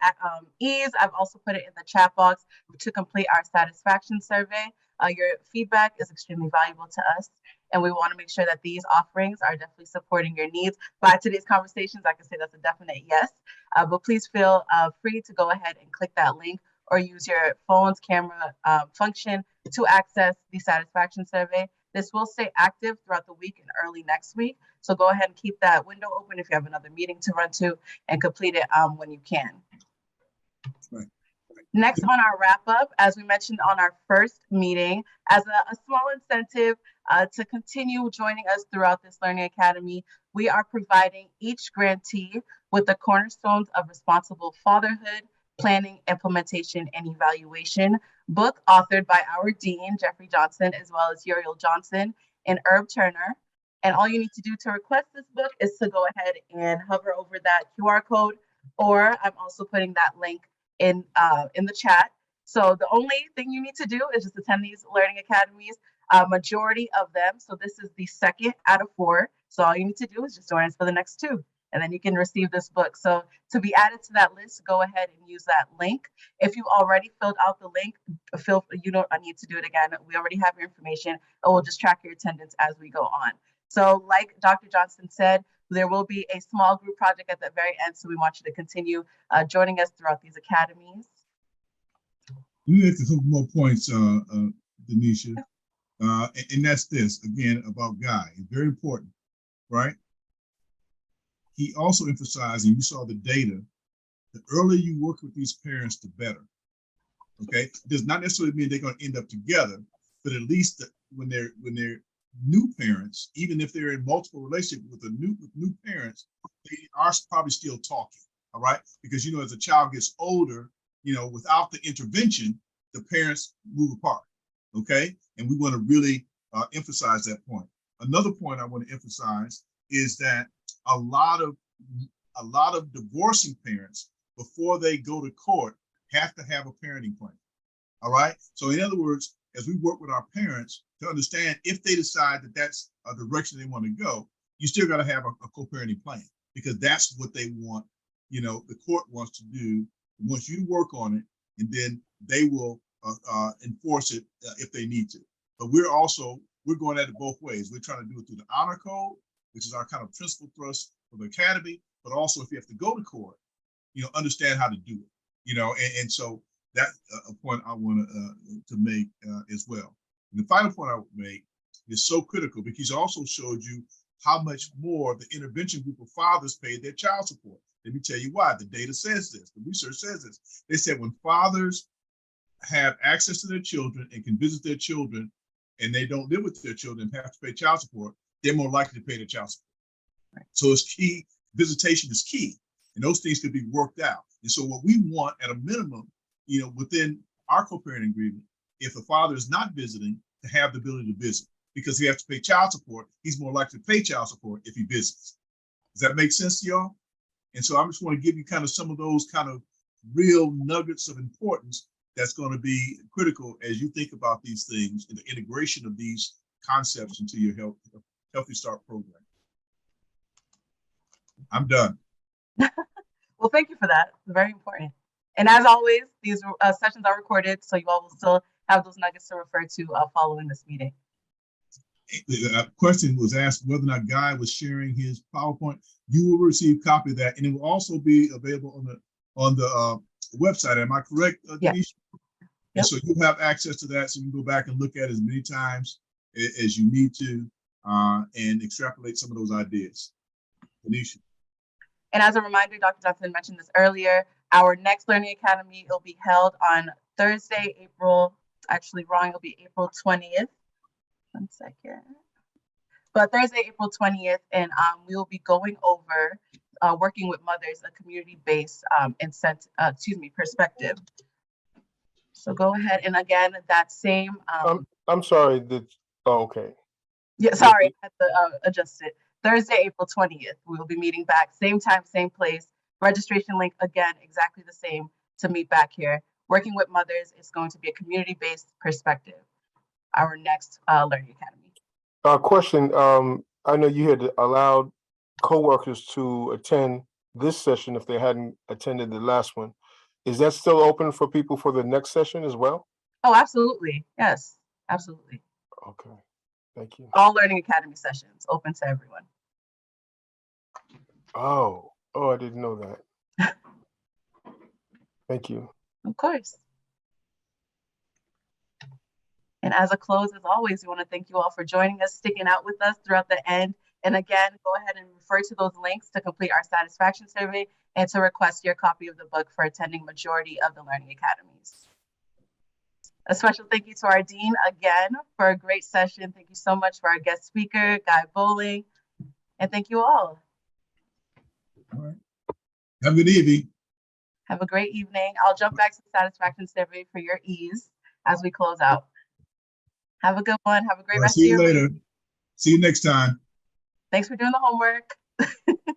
ease, I've also put it in the chat box to complete our satisfaction survey. Your feedback is extremely valuable to us, and we want to make sure that these offerings are definitely supporting your needs. By today's conversations, I can say that's a definite yes, but please feel free to go ahead and click that link or use your phone's camera function to access the satisfaction survey. This will stay active throughout the week and early next week. So go ahead and keep that window open if you have another meeting to run to, and complete it when you can. Right. Next on our wrap up, as we mentioned on our first meeting, as a small incentive to continue joining us throughout this Learning Academy, we are providing each grantee with the cornerstones of responsible fatherhood, planning, implementation, and evaluation book authored by our Dean, Jeffrey Johnson, as well as Uriel Johnson and Herb Turner. And all you need to do to request this book is to go ahead and hover over that QR code, or I'm also putting that link in the chat. So the only thing you need to do is just attend these learning academies, majority of them. So this is the second out of 4. So all you need to do is just join us for the next 2, and then you can receive this book. So to be added to that list, go ahead and use that link. If you already filled out the link, you don't need to do it again. We already have your information, and we'll just track your attendance as we go on. So like Dr. Johnson said, there will be a small group project at the very end. So we want you to continue joining us throughout these academies. We have a couple more points, Denisha. And that's this, again, about Guy. It's very important, right? He also emphasized, and you saw the data, the earlier you work with these parents, the better. Okay? It does not necessarily mean they're going to end up together, but at least when they're new parents, even if they're in multiple relationships with new parents, they are probably still talking. All right? Because as a child gets older, without the intervention, the parents move apart. Okay? And we want to really emphasize that point. Another point I want to emphasize is that a lot of divorcing parents, before they go to court, have to have a parenting plan. All right. So in other words, as we work with our parents to understand if they decide that that's a direction they want to go, you still got to have a co-parenting plan, because that's what they want. The court wants to do, wants you to work on it, and then they will enforce it if they need to. But we're going at it both ways. We're trying to do it through the honor code, which is our kind of principal thrust of the academy, but also if you have to go to court, understand how to do it, and so that's a point I want to make as well. And the final point I would make is so critical, because he also showed you how much more the intervention group of fathers paid their child support. Let me tell you why. The data says this, the research says this. They said when fathers have access to their children and can visit their children, and they don't live with their children and have to pay child support, they're more likely to pay their child support. Right. So it's key. Visitation is key, and those things could be worked out. And so what we want at a minimum, within our co-parenting agreement, if the father is not visiting, to have the ability to visit, because he has to pay child support, he's more likely to pay child support if he visits. Does that make sense to y'all? And so I just want to give you kind of some of those kind of real nuggets of importance that's going to be critical as you think about these things and the integration of these concepts into your Healthy Start program. I'm done. Well, thank you for that. It's very important. And as always, these sessions are recorded, so you all will still have those nuggets to refer to following this meeting. The question was asked whether or not Guy was sharing his PowerPoint. You will receive a copy of that, and it will also be available on the website. Am I correct, Denise? Yep. And so you'll have access to that, so you can go back and look at it as many times as you need to and extrapolate some of those ideas. Denise. And as a reminder, Dr. Johnson mentioned this earlier, our next Learning Academy will be held on Thursday, it'll be April 20th. One second. But Thursday, April 20th, and we will be going over working with mothers, a community-based perspective. So go ahead, and again, that same. I'm sorry. Okay. Yeah, sorry, I had to adjust it. Thursday, April 20th, we will be meeting back, same time, same place. Registration link, again, exactly the same to meet back here. Working with mothers is going to be a community-based perspective, our next Learning Academy. Question, I know you had allowed coworkers to attend this session if they hadn't attended the last one. Is that still open for people for the next session as well? Oh, absolutely. Yes, absolutely. Okay, thank you. All Learning Academy sessions open to everyone. Oh, I didn't know that. Thank you. Of course. And as a close, as always, we want to thank you all for joining us, sticking out with us throughout the end. And again, go ahead and refer to those links to complete our satisfaction survey and to request your copy of the book for attending majority of the Learning Academies. A special thank you to our Dean again for a great session. Thank you so much for our guest speaker, Guy Bowling. And thank you all. All right. Have a good evening. Have a great evening. I'll jump back to the satisfaction survey for your ease as we close out. Have a good one. Have a great All right, rest see of you your later. week. See you next time. Thanks for doing the homework.